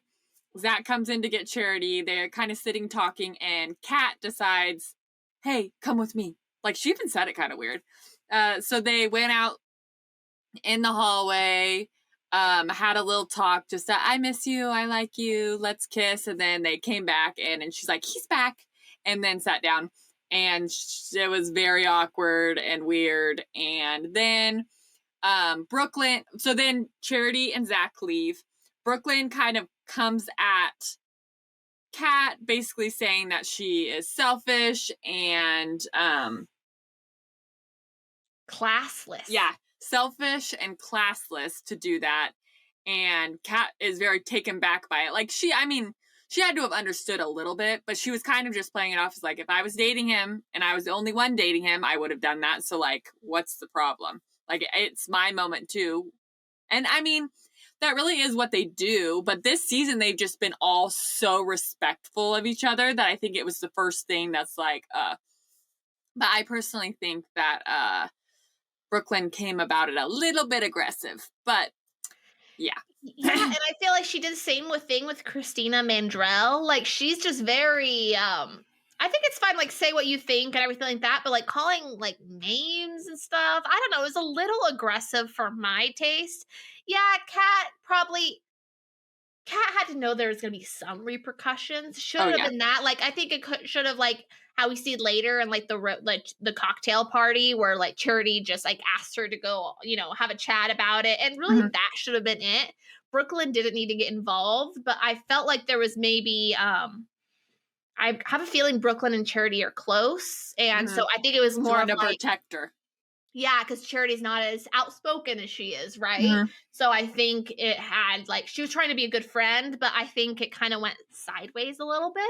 Zach comes in to get Charity, they're kind of sitting talking, and Kat decides, hey, come with me. Like, she even said it kind of weird. So they went out in the hallway, had a little talk, just that I miss you, I like you, let's kiss. And then they came back and she's like, he's back. And then sat down. And it was very awkward and weird. And then Brooklyn, so then Charity and Zach leave. Brooklyn kind of comes at Kat, basically saying that she is selfish and classless. Yeah, selfish and classless to do that. And Kat is very taken back by it. Like, she had to have understood a little bit, but she was kind of just playing it off as like, if I was dating him and I was the only one dating him, I would have done that. So like, what's the problem? Like, it's my moment too. And I mean, that really is what they do. But this season, they've just been all so respectful of each other that I think it was the first thing that's like, but I personally think that, Brooklyn came about it a little bit aggressive, but yeah. Yeah, and I feel like she did the same thing with Christina Mandrell. Like, she's just very, I think it's fine, like, say what you think and everything like that, but, like, calling, like, names and stuff, I don't know, it was a little aggressive for my taste. Yeah, Kat had to know there was going to be some repercussions. Should have been that. Like, I think it should have, like, how we see it later in, like, the cocktail party where, like, Charity just, like, asked her to go, have a chat about it. And really, that should have been it. Brooklyn didn't need to get involved, but I felt like there was maybe, I have a feeling Brooklyn and Charity are close. And so I think it was more of a like, protector. Yeah, because Charity's not as outspoken as she is, right? So I think it had, like, she was trying to be a good friend, but I think it kind of went sideways a little bit.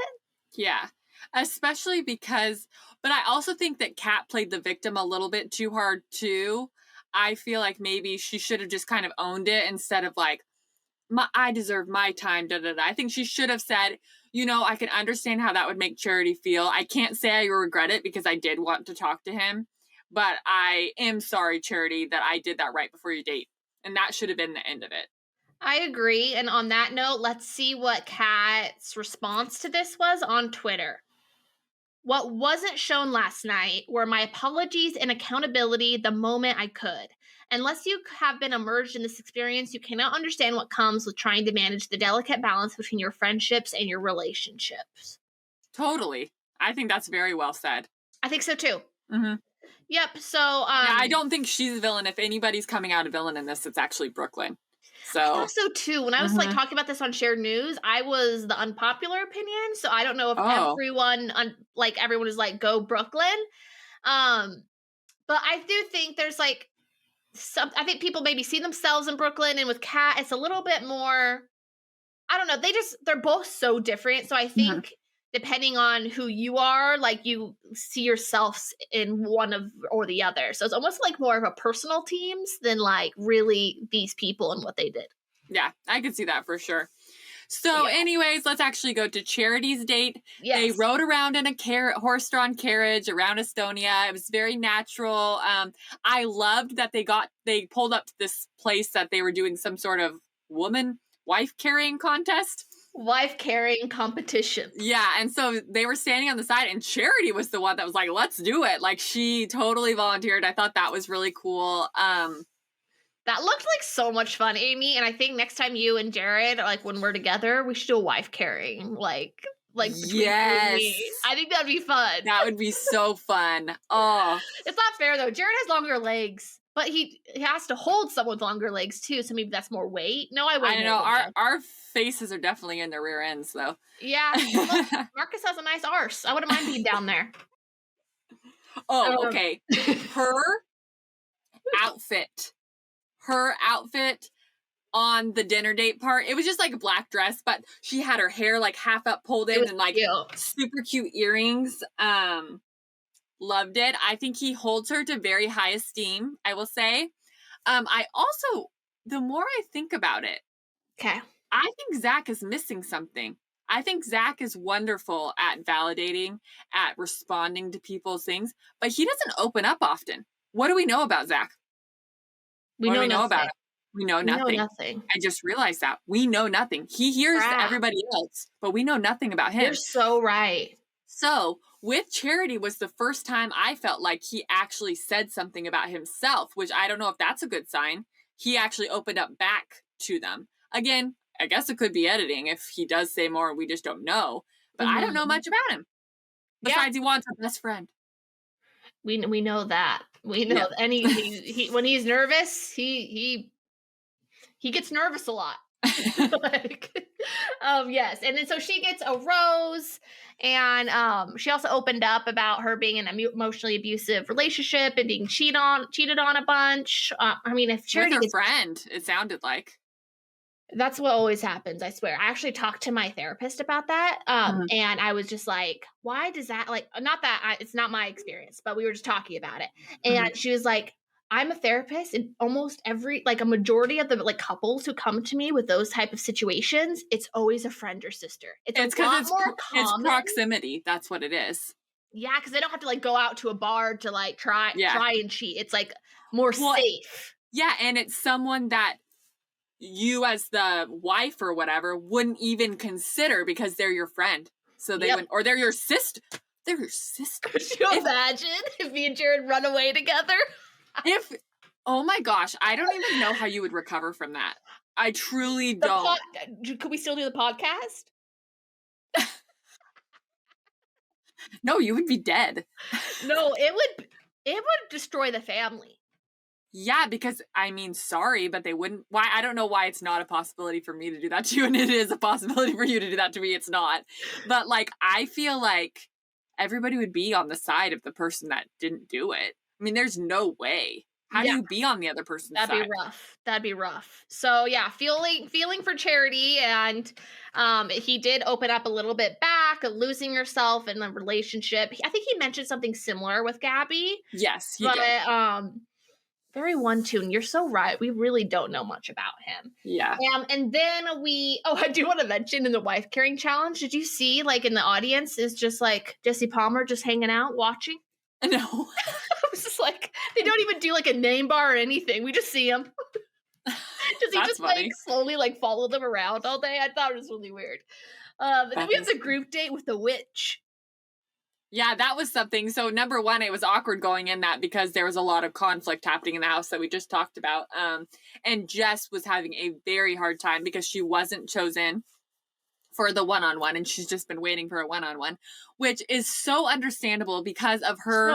Yeah, especially because, but I also think that Kat played the victim a little bit too hard, too. I feel like maybe she should have just kind of owned it instead of like, I deserve my time, da-da-da. I think she should have said, I can understand how that would make Charity feel. I can't say I regret it because I did want to talk to him. But I am sorry, Charity, that I did that right before your date. And that should have been the end of it. I agree. And on that note, let's see what Kat's response to this was on Twitter. What wasn't shown last night were my apologies and accountability the moment I could. Unless you have been immersed in this experience, you cannot understand what comes with trying to manage the delicate balance between your friendships and your relationships. Totally. I think that's very well said. I think so, too. Yep, so... yeah, I don't think she's a villain. If anybody's coming out a villain in this, it's actually Brooklyn. So I thought so, too. When I was, like, talking about this on Shared News, I was the unpopular opinion, so I don't know if everyone is like, go Brooklyn. But I do think there's, like, I think people maybe see themselves in Brooklyn, and with Kat, it's a little bit more... I don't know, they're both so different, so I think... depending on who you are, like, you see yourselves in one of or the other. So it's almost like more of a personal teams than like really these people and what they did. Yeah, I could see that for sure. So, Yeah. anyways, let's actually go to Charity's date. Yes. They rode around in a horse-drawn carriage around Estonia. It was very natural. I loved that they pulled up to this place that they were doing some sort of wife carrying contest. Wife carrying competition. Yeah, and so they were standing on the side, and Charity was the one that was like, let's do it. Like, she totally volunteered. I thought that was really cool. That looked like so much fun, Amy. And I think next time you and Jared, like when we're together, we should do a wife carrying, like between you and me. I think that'd be fun. That would be so fun. Oh, it's not fair though. Jared has longer legs, but he has to hold someone with longer legs too. So maybe that's more weight. No, I don't know. Our faces are definitely in their rear ends though. Yeah, look, Marcus has a nice arse. I wouldn't mind being down there. Oh, okay. Her outfit on the dinner date part, it was just like a black dress, but she had her hair like half up pulled in and like super cute earrings. Loved it. I think he holds her to very high esteem, I will say. I also, the more I think about it, okay, I think Zach is missing something. I think Zach is wonderful at validating, at responding to people's things, but he doesn't open up often. What do we know about Zach? What do we know about him? We know nothing. I just realized that. We know nothing. He hears everybody else, but we know nothing about him. You're so right. So, with Charity was the first time I felt like he actually said something about himself, which I don't know if that's a good sign. He actually opened up back to them. Again, I guess it could be editing if he does say more and we just don't know. But I don't know much about him. Besides, he wants a best friend. We know that. We know, and he when he's nervous, he gets nervous a lot. Yes, and then so she gets a rose, and she also opened up about her being in an emotionally abusive relationship and being cheated on a bunch. I mean, if Charity with her friend, it sounded like. That's what always happens, I swear. I actually talked to my therapist about that. And I was just like, why does that, like, not that it's not my experience, but we were just talking about it. And she was like, I'm a therapist, and almost a majority of the like couples who come to me with those type of situations, it's always a friend or sister. It's because it's proximity. That's what it is. Yeah, because they don't have to like go out to a bar to like try and cheat. It's like more safe. Yeah, and it's someone that you as the wife or whatever wouldn't even consider because they're your friend. So they would, or they're your sister. They're your sister. Could you imagine if me and Jared run away together? Oh my gosh, I don't even know how you would recover from that. I truly don't. Could we still do the podcast? No, you would be dead. No, it would destroy the family. Yeah, because, I mean, sorry, but they wouldn't. Why? I don't know why it's not a possibility for me to do that to you, and it is a possibility for you to do that to me. It's not. But, like, I feel like everybody would be on the side of the person that didn't do it. I mean, there's no way. How do you be on the other person's side? That'd be rough. So, yeah, feeling for Charity, and he did open up a little bit back, losing herself in the relationship. I think he mentioned something similar with Gabby. Yes, he did. Very one-tune. You're so right. We really don't know much about him. Yeah. And then I do want to mention in the wife carrying challenge, did you see like in the audience is just like Jesse Palmer just hanging out watching? No. I was just like, they don't even do like a name bar or anything. We just see him. Does he just funny. Like slowly like follow them around all day? I thought it was really weird. Then we have the group date with the witch. Yeah, that was something. So number one, it was awkward going in that because there was a lot of conflict happening in the house that we just talked about. And Jess was having a very hard time because she wasn't chosen for the one-on-one, and she's just been waiting for a one-on-one, which is so understandable because of her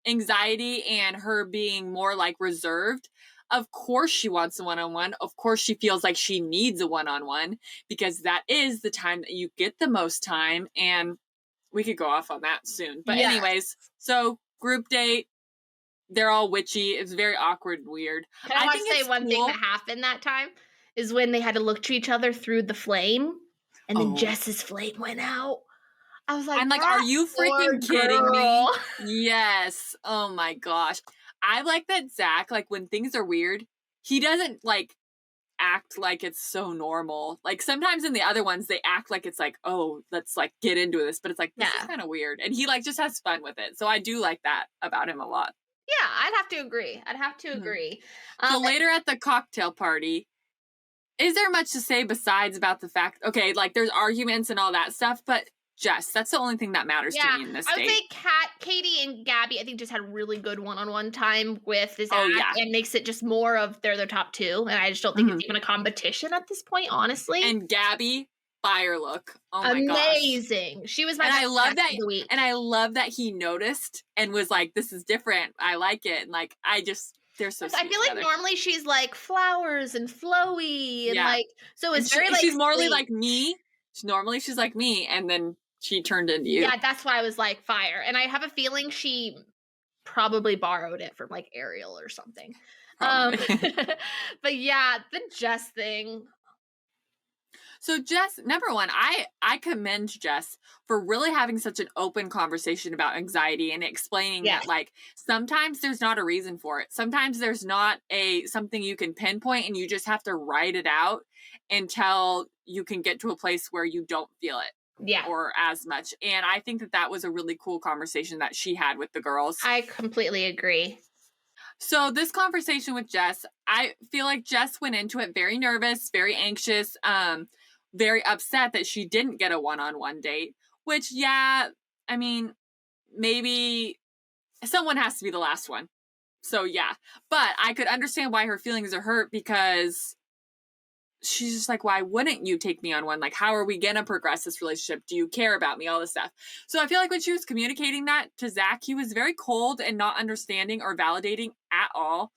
anxiety and her being more like reserved. Of course she wants a one-on-one. Of course she feels like she needs a one-on-one because that is the time that you get the most time, and we could go off on that soon. But anyways, so group date, they're all witchy. It's very awkward and weird. I think say one thing that happened that time is when they had to look to each other through the flame, and then Jess's flame went out. I was like, I'm like, are you freaking kidding me? Yes. Oh my gosh. I like that Zach, like when things are weird, he doesn't like act like it's so normal. Like sometimes in the other ones, they act like it's like, oh, let's like get into this. But it's like, this is kind of weird. And he like just has fun with it. So I do like that about him a lot. Yeah, I'd have to agree. So later at the cocktail party, is there much to say besides about the fact, okay, like there's arguments and all that stuff, but Jess, that's the only thing that matters to me in this I would date. say Katie and Gabby, I think, just had really good one-on-one time with this and makes it just more of they're the top two. And I just don't think it's even a competition at this point, honestly. And Gabby, fire look. Oh my gosh. Amazing. She was my and I love that of the week. And I love that he noticed and was like, this is different. I like it. And like, they're so sweet I feel like together. normally she's like flowers and flowy and like, so it's very like she's morely sweet. like me. Normally she's like me. And then she turned into you. Yeah, that's why I was like fire. And I have a feeling she probably borrowed it from like Ariel or something. But yeah, the Jess thing. So Jess, number one, I commend Jess for really having such an open conversation about anxiety and explaining that like sometimes there's not a reason for it. Sometimes there's not something you can pinpoint and you just have to write it out until you can get to a place where you don't feel it. Yeah. Or as much. And I think that was a really cool conversation that she had with the girls. I completely agree. So this conversation with Jess, I feel like Jess went into it very nervous, very anxious, very upset that she didn't get a one-on-one date, which, I mean, maybe someone has to be the last one. So yeah, but I could understand why her feelings are hurt because she's just like, why wouldn't you take me on one? Like, how are we going to progress this relationship? Do you care about me? All this stuff. So I feel like when she was communicating that to Zach, he was very cold and not understanding or validating at all.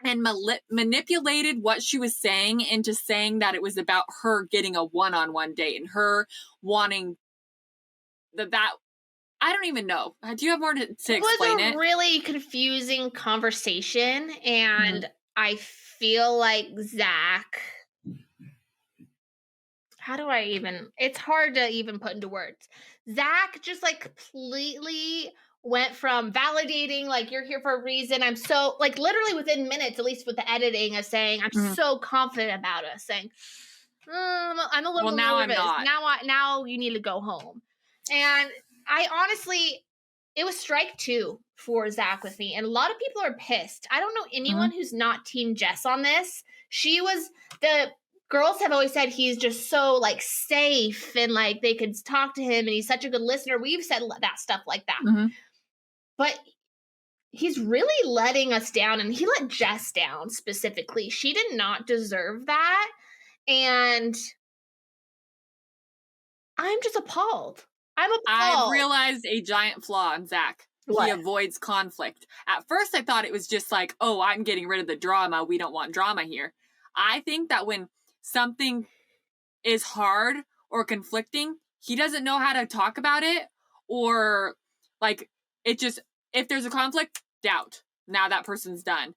And manipulated what she was saying into saying that it was about her getting a one-on-one date and her wanting that I don't even know. Do you have more to explain it? It was a really confusing conversation. And I feel like Zach... How do I it's hard to even put into words. Zach just like completely went from validating, like, you're here for a reason. I'm so, like, literally within minutes, at least with the editing, of saying, I'm so confident about us, saying, I'm a little nervous. I'm not. Now you need to go home. And I honestly, it was strike two for Zach with me. And a lot of people are pissed. I don't know anyone who's not Team Jess on this. The girls have always said he's just so like safe and like they could talk to him and he's such a good listener. We've said that stuff like that. But he's really letting us down, and he let Jess down specifically. She did not deserve that. And I'm just appalled. I realized a giant flaw in Zach. What? He avoids conflict. At first I thought it was just like, oh, I'm getting rid of the drama. We don't want drama here. I think that when something is hard or conflicting, he doesn't know how to talk about it, or like it just, if there's a conflict, doubt. Now that person's done.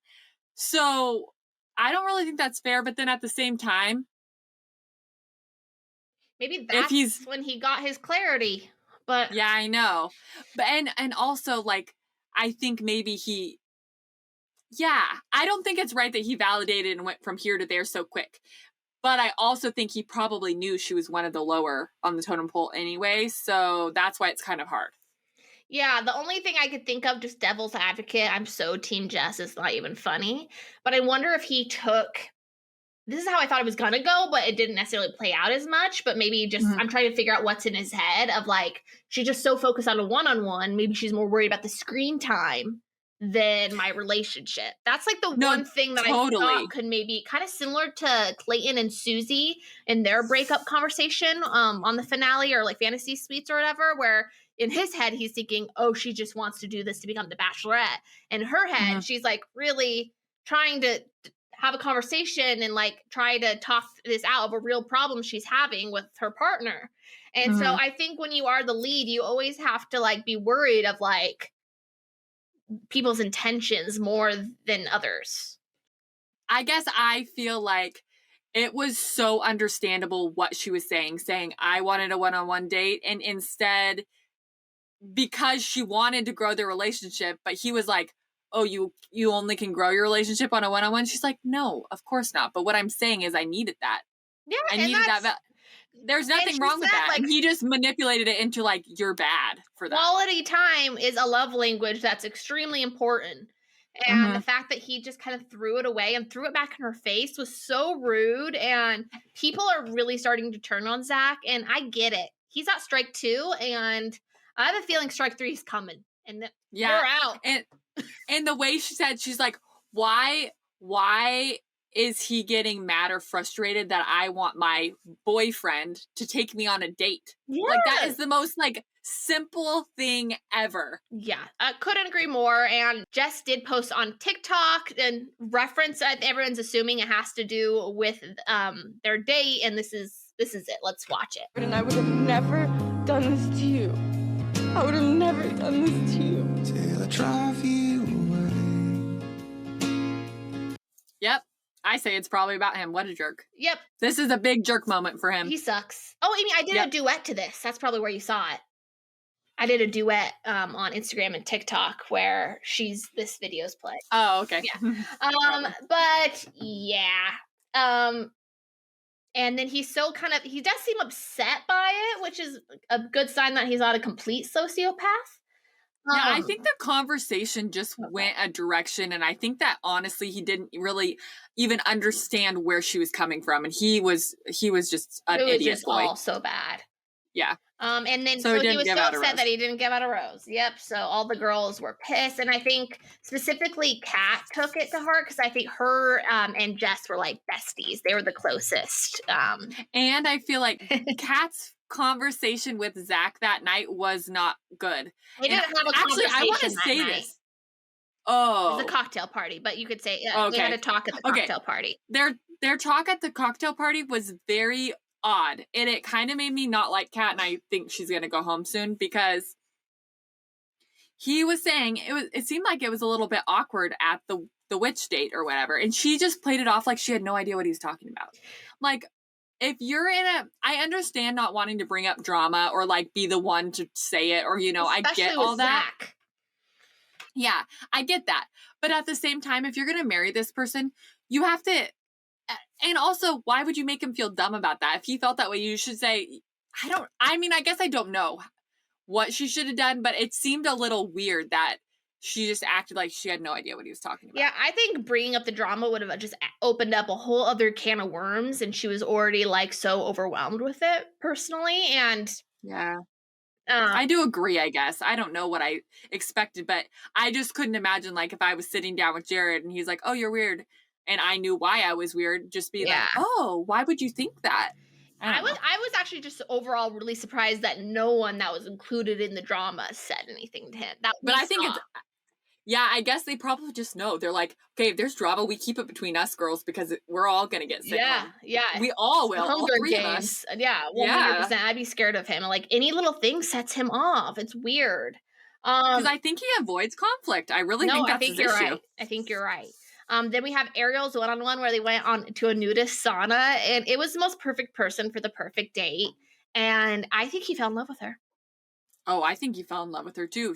So I don't really think that's fair, but then at the same time, maybe that's when he got his clarity. But yeah, I know. But and also like I think maybe I don't think it's right that he validated and went from here to there so quick. But I also think he probably knew she was one of the lower on the totem pole anyway, so that's why it's kind of hard. Yeah, the only thing I could think of, just devil's advocate, I'm so Team Jess, it's not even funny. But I wonder if he this is how I thought it was going to go, but it didn't necessarily play out as much. But maybe just, I'm trying to figure out what's in his head of like, she's just so focused on a one-on-one. Maybe she's more worried about the screen time than my relationship. That's like the one thing that I thought could maybe kind of similar to Clayton and Susie in their breakup conversation on the finale or like Fantasy Suites or whatever, where in his head, he's thinking, oh, she just wants to do this to become the Bachelorette. In her head, she's like really trying to have a conversation and like try to talk this out of a real problem she's having with her partner. And so I think when you are the lead, you always have to like be worried of like people's intentions more than others. I guess I feel like it was so understandable what she was saying I wanted a one-on-one date, and instead, because she wanted to grow their relationship, but he was like, oh, you only can grow your relationship on a one-on-one. She's like, no, of course not. But what I'm saying is I needed that. Yeah, I and needed that's that. There's nothing she wrong with said, that. like, And he just manipulated it into like, you're bad for that. quality time is a love language that's extremely important. And the fact that he just kind of threw it away and threw it back in her face was so rude. And people are really starting to turn on Zach. And I get it. He's at strike 2. And I have a feeling strike 3 is coming. And we're out. And the way she said, she's like, why is he getting mad or frustrated that I want my boyfriend to take me on a date? Yeah. Like, that is the most like simple thing ever. Yeah, I couldn't agree more. And Jess did post on TikTok and reference, everyone's assuming it has to do with their date, and this is it. Let's watch it. And I would have never done this to you. I would have never done this to you. Till I drive you away. Yep. I say it's probably about him. What a jerk. Yep. This is a big jerk moment for him. He sucks. Oh, Amy, I did a duet to this. That's probably where you saw it. I did a duet on Instagram and TikTok where this video's played. Oh, okay. Yeah. But yeah. And then he does seem upset by it, which is a good sign that he's not a complete sociopath. Yeah, I think the conversation just went a direction, and I think that honestly he didn't really even understand where she was coming from, and he was just an it was idiot just boy. all so bad. Yeah. And then So he was give so out a upset rose. that he didn't give out a rose. Yep. So all the girls were pissed, and I think specifically Kat took it to heart because I think her and Jess were like besties. They were the closest. And I feel like Kat's conversation with Zach that night was not good. They didn't have a Actually, I want to conversation that say night. this. Oh, It was a cocktail party, but you could say they Okay. had a talk at the cocktail party. Their talk at the cocktail party was very odd, and it kind of made me not like Kat, and I think she's gonna go home soon because he was saying it seemed like it was a little bit awkward at the witch date or whatever, and she just played it off like she had no idea what he was talking about. Like, if you're I understand not wanting to bring up drama or like be the one to say it, or I Especially get with all that. Zach. Yeah, I get that. But at the same time, if you're going to marry this person, you have to. And also, why would you make him feel dumb about that? If he felt that way, you should say, I guess I don't know what she should have done, but it seemed a little weird that she just acted like she had no idea what he was talking about. Yeah, I think bringing up the drama would have just opened up a whole other can of worms, and she was already like so overwhelmed with it personally. And yeah. I do agree, I guess. I don't know what I expected, but I just couldn't imagine, like, if I was sitting down with Jared and he's like, oh, you're weird, and I knew why I was weird, just be like, oh, why would you think that? I was actually just overall really surprised that no one that was included in the drama said anything to him. But I think I guess they probably just know. They're like, okay, if there's drama, we keep it between us girls because we're all going to get sent home. Yeah. We all will, all Hunger three Games. of us. Yeah, 100%. I'd be scared of him. Like, any little thing sets him off. It's weird. Because I think he avoids conflict. I really think that's his issue. Right. I think you're right. Then we have Ariel's one-on-one where they went on to a nudist sauna, and it was the most perfect person for the perfect date. And I think he fell in love with her. Oh, I think he fell in love with her too.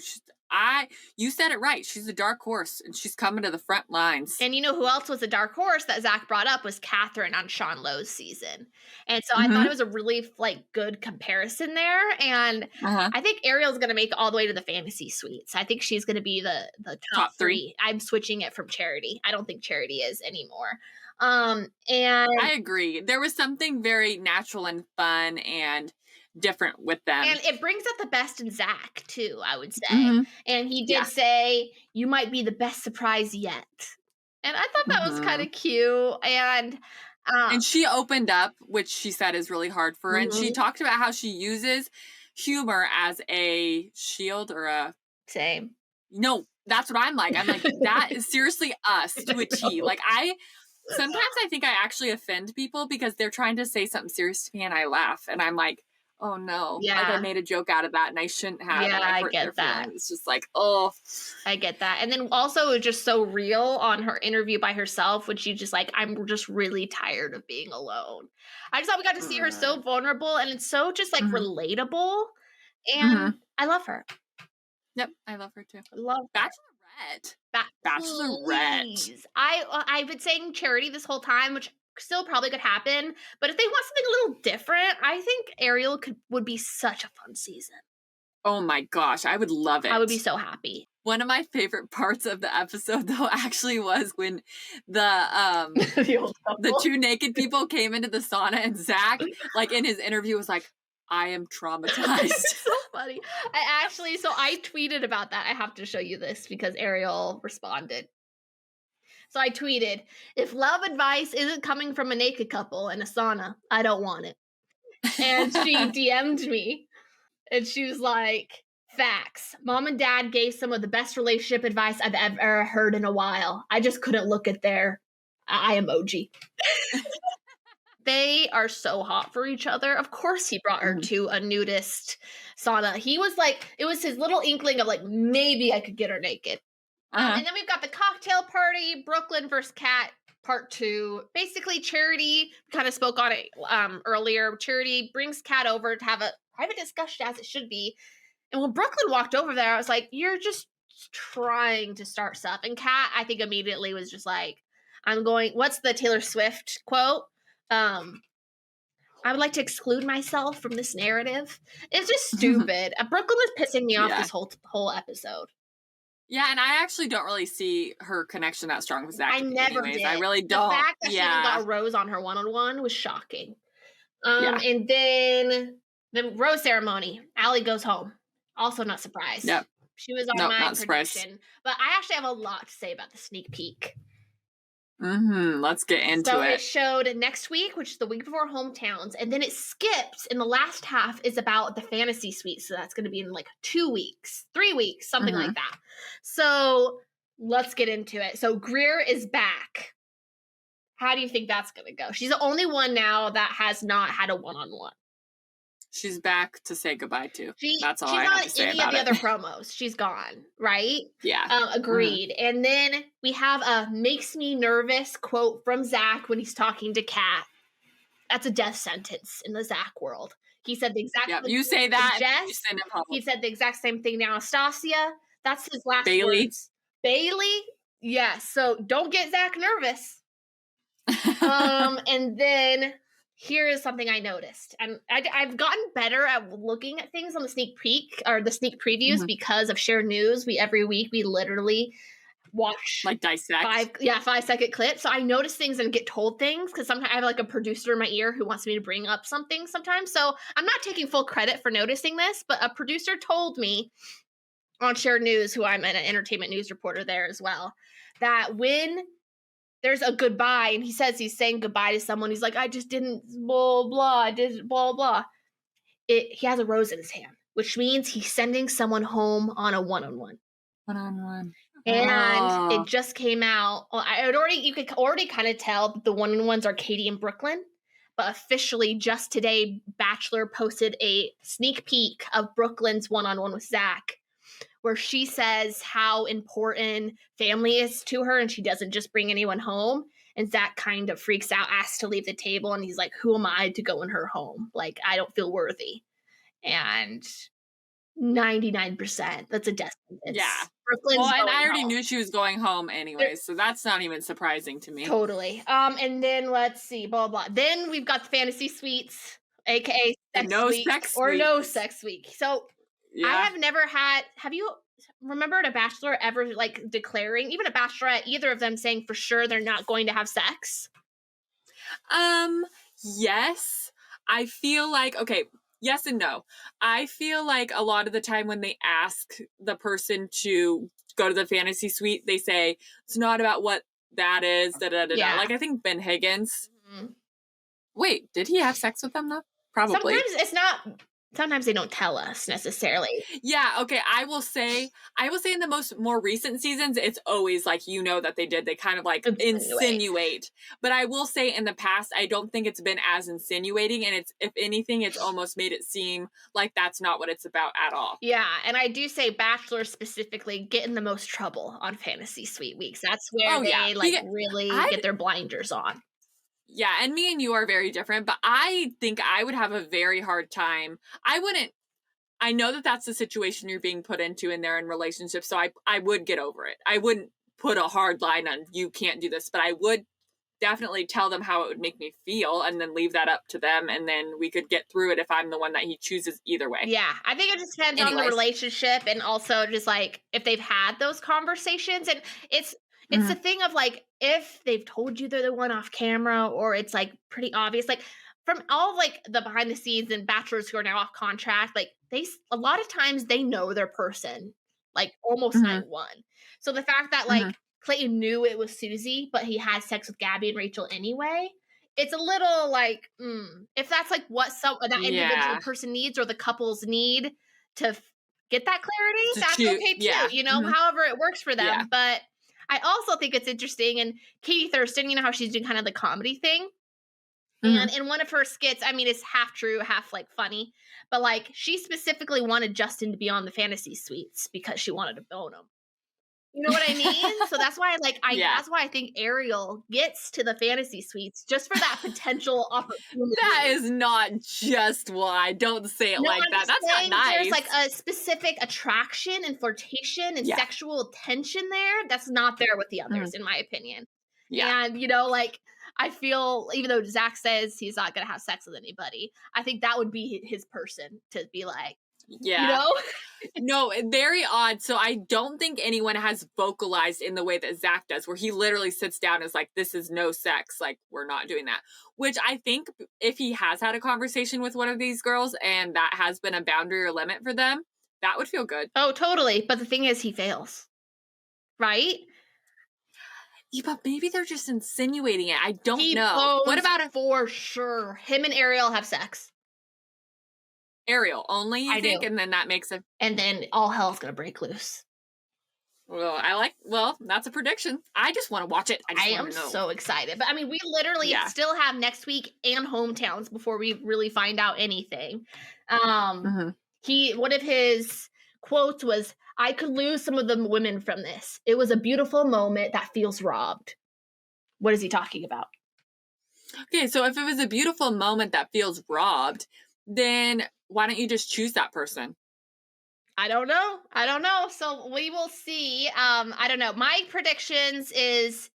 You said it right. She's a dark horse, and she's coming to the front lines. And you know who else was a dark horse that Zach brought up was Catherine on Sean Lowe's season. And so I thought it was a really good comparison there. And I think Ariel's going to make it all the way to the fantasy suites. I think she's going to be the top three. I'm switching it from Charity. I don't think Charity is anymore. And I agree. There was something very natural and fun and different with them. And it brings out the best in Zach too, I would say. And he did say, you might be the best surprise yet. And I thought that was kind of cute. And she opened up, which she said is really hard for her. And she talked about how she uses humor as a shield or a... Same. No, that's what I'm like. I'm like, that is seriously us to a T. Like, sometimes I think I actually offend people because they're trying to say something serious to me and I laugh. And I'm like, oh no, like I made a joke out of that and I shouldn't have. Yeah, I get that. Feelings. It's just like, oh. I get that. And then also it was just so real on her interview by herself, when she just like, I'm just really tired of being alone. I just thought we got to see her so vulnerable, and it's so just like relatable. And I love her. Yep, I love her too. Love Bachelorette. Bachelorette. Please. I've been saying Charity this whole time, which still probably could happen. But if they want something a little different, I think Ariel would be such a fun season. Oh my gosh, I would love it. I would be so happy. One of my favorite parts of the episode, though, actually was when the the two naked people came into the sauna and Zach, like in his interview, was like, "I am traumatized." It's so funny. I tweeted about that. I have to show you this because Ariel responded. So I tweeted, "If love advice isn't coming from a naked couple in a sauna, I don't want it." And she DM'd me, and she was like, "Facts. Mom and dad gave some of the best relationship advice I've ever heard in a while. I just couldn't look at their eye emoji." They are so hot for each other. Of course he brought her to a nudist sauna. He was like, it was his little inkling of like, maybe I could get her naked. And then we've got the cocktail party, Brooklyn versus Kat, part 2. Basically, Charity kind of spoke on it earlier. Charity brings Kat over to have a private discussion, as it should be. And when Brooklyn walked over there, I was like, you're just trying to start stuff. And Kat, I think, immediately was just like, what's the Taylor Swift quote? I would like to exclude myself from this narrative. It's just stupid. Brooklyn was pissing me off this whole episode. Yeah, and I actually don't really see her connection that strong with Zach. I never did. I really don't. The fact that she even got a rose on her one-on-one was shocking. And then the rose ceremony, Allie goes home. Also not surprised. Yep. She was on my prediction. But I actually have a lot to say about the sneak peek. Let's get into So it. it showed next week, which is the week before hometowns, and then it skips, and the last half is about the fantasy suite. So that's going to be in like 2 weeks, 3 weeks, something like that. So let's get into it. So Greer is back. How do you think that's going to go? She's the only one now that has not had a one-on-one. She's back to say goodbye to. That's all I have to say about it. She's not any of the other promos. She's gone, right? Yeah. Agreed. And then we have a makes me nervous quote from Zach when he's talking to Kat. That's a death sentence in the Zach world. He said the exact same thing. You say that. Jess, you send it he said the exact same thing to Anastasia. That's his last Bailey. words. Bailey? Yes. So don't get Zach nervous. And then here is something I noticed. And I've gotten better at looking at things on the sneak peek or the sneak previews because of Shared News. Every week we literally watch like dissect 5-second clips. So I notice things and get told things because sometimes I have like a producer in my ear who wants me to bring up something sometimes. So I'm not taking full credit for noticing this, but a producer told me on Shared News, who I'm an entertainment news reporter there as well, that when there's a goodbye and he says he's saying goodbye to someone, he's like, I just didn't blah blah, I did blah blah. He has a rose in his hand, which means he's sending someone home on a one-on-one. And it just came out. Well, you could already kind of tell that the one-on-ones are Katie and Brooklyn, but officially just today, Bachelor posted a sneak peek of Brooklyn's one-on-one with Zach, where she says how important family is to her and she doesn't just bring anyone home. And Zach kind of freaks out, asks to leave the table. And he's like, who am I to go in her home? Like, I don't feel worthy. And 99%, that's a death sentence. Yeah. Brooklyn's and I already home. knew she was going home anyway, so that's not even surprising to me. Totally. And then let's see, blah, blah. Then we've got the fantasy suites, aka sex week, or no sex week. So I have never have you remembered a Bachelor ever like declaring, even a Bachelorette, either of them saying for sure they're not going to have sex? Yes. I feel like, okay, yes and no. I feel like a lot of the time when they ask the person to go to the fantasy suite, they say, it's not about what that is, da-da-da-da. Like, I think Ben Higgins. Wait, did he have sex with them, though? Probably. Sometimes they don't tell us necessarily. Yeah, okay. I will say in the more recent seasons, it's always like, that they did. They kind of like insinuate. But I will say in the past, I don't think it's been as insinuating. And if anything, it's almost made it seem like that's not what it's about at all. Yeah. And I do say Bachelor specifically get in the most trouble on fantasy suite weeks. That's where they really get their blinders on. Yeah, and me and you are very different, but I think I would have a very hard time. I wouldn't I know that that's the situation you're being put into and they're in relationships. So I would get over it. I wouldn't put a hard line on you can't do this, but I would definitely tell them how it would make me feel and then leave that up to them. And then we could get through it if I'm the one that he chooses either way. Yeah, I think it just depends on the relationship and also just like if they've had those conversations. And it's the thing of like if they've told you they're the one off camera or it's like pretty obvious, like from all of like the behind the scenes and bachelors who are now off contract, like a lot of times they know their person like almost night one. So the fact that like Clayton knew it was Susie, but he had sex with Gabby and Rachel anyway. It's a little like, if that's like what that individual person needs or the couples need to get that clarity, that's okay too. You know, however it works for them. Yeah. But I also think it's interesting. And Katie Thurston, you know how she's doing kind of the comedy thing. And in one of her skits, I mean, it's half true, half like funny, but like she specifically wanted Justin to be on the fantasy suites because she wanted to bone him. You know what I mean? So that's why, that's why I think Ariel gets to the fantasy suites just for that potential opportunity. That is not just why. Don't say it like that. That's not nice. There's like a specific attraction and flirtation and sexual tension there that's not there with the others, in my opinion. Yeah. And, you know, like, I feel, even though Zach says he's not going to have sex with anybody, I think that would be his person to be like, you know? No, very odd. So I don't think anyone has vocalized in the way that Zach does, where he literally sits down and is like, this is no sex. Like, we're not doing that. Which I think if he has had a conversation with one of these girls and that has been a boundary or limit for them, that would feel good. Oh, totally. But the thing is, he fails. Right? Yeah, but maybe they're just insinuating it. I don't know. What about it? For sure. Him and Ariel have sex. Ariel only, you think? And then that makes it. And then all hell's going to break loose. Well, that's a prediction. I just want to watch it. I am so excited. But I mean, we literally still have next week and hometowns before we really find out anything. One of his quotes was, I could lose some of the women from this. It was a beautiful moment that feels robbed. What is he talking about? Okay, so if it was a beautiful moment that feels robbed, then why don't you just choose that person? I don't know. So we will see. I don't know. My predictions is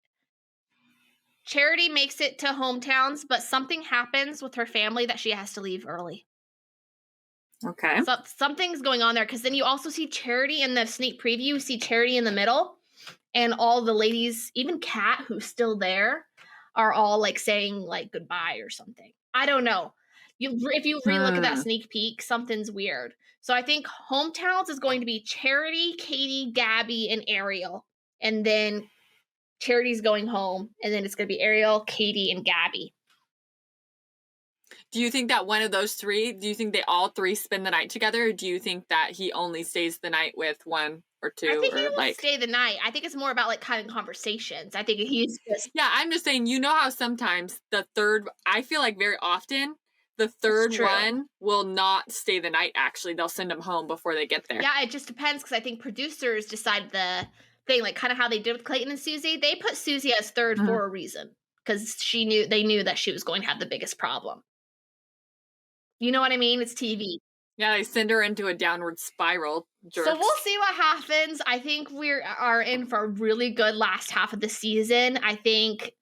Charity makes it to hometowns, but something happens with her family that she has to leave early. Okay. So something's going on there because then you also see Charity in the sneak preview. You see Charity in the middle, and all the ladies, even Kat, who's still there, are all like saying like goodbye or something. I don't know. If you relook at that sneak peek, something's weird. So I think hometowns is going to be Charity, Katie, Gabby, and Ariel, and then Charity's going home, and then it's going to be Ariel, Katie, and Gabby. Do you think that one of those three, do you think they all three spend the night together? Or do you think that he only stays the night with one or two? I think he will stay the night. I think it's more about like kind of conversations. I think he's just... Yeah, I'm just saying, you know how sometimes the third, I feel like very often, the third one will not stay the night, actually. They'll send them home before they get there. Yeah, it just depends because I think producers decide the thing, like kind of how they did with Clayton and Susie. They put Susie as third for a reason because they knew that she was going to have the biggest problem. You know what I mean? It's TV. Yeah, they send her into a downward spiral. Jerks. So we'll see what happens. I think we are in for a really good last half of the season. I think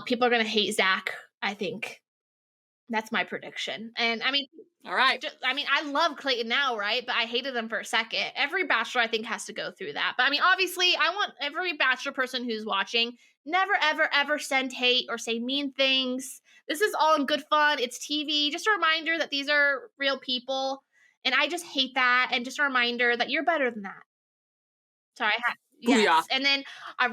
people are going to hate Zach. I think that's my prediction. And I mean, all right. I love Clayton now, right? But I hated him for a second. Every Bachelor, I think, has to go through that. But I mean, obviously, I want every Bachelor person who's watching, never, ever, ever send hate or say mean things. This is all in good fun. It's TV. Just a reminder that these are real people. And I just hate that. And just a reminder that you're better than that. Sorry. Yes. Yeah. And then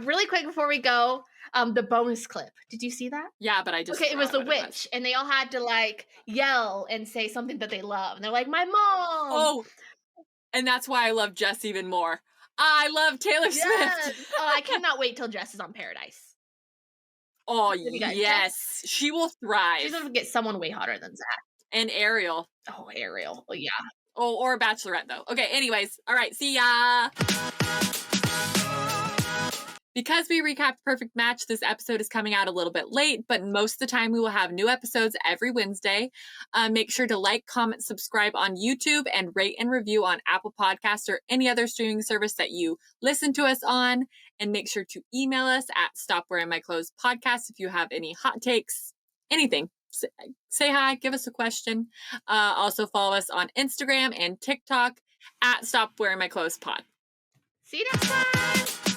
really quick before we go, the bonus clip. Did you see that? Yeah, but I just... Okay, it was the witch. And they all had to like yell and say something that they love. And they're like, my mom. Oh, and that's why I love Jess even more. I love Taylor Swift. Oh, I cannot wait till Jess is on Paradise. Oh, yes. She will thrive. She's going to get someone way hotter than Zach. And Ariel. Oh, Ariel. Oh, yeah. Oh, or a Bachelorette, though. Okay, anyways. All right, see ya. Because we recapped Perfect Match, this episode is coming out a little bit late, but most of the time we will have new episodes every Wednesday. Make sure to like, comment, subscribe on YouTube, and rate and review on Apple Podcasts or any other streaming service that you listen to us on. And make sure to email us at stopwearingmyclothespodcast if you have any hot takes, anything. Say hi, give us a question. Also follow us on Instagram and TikTok at stopwearingmyclothespod. See you next time.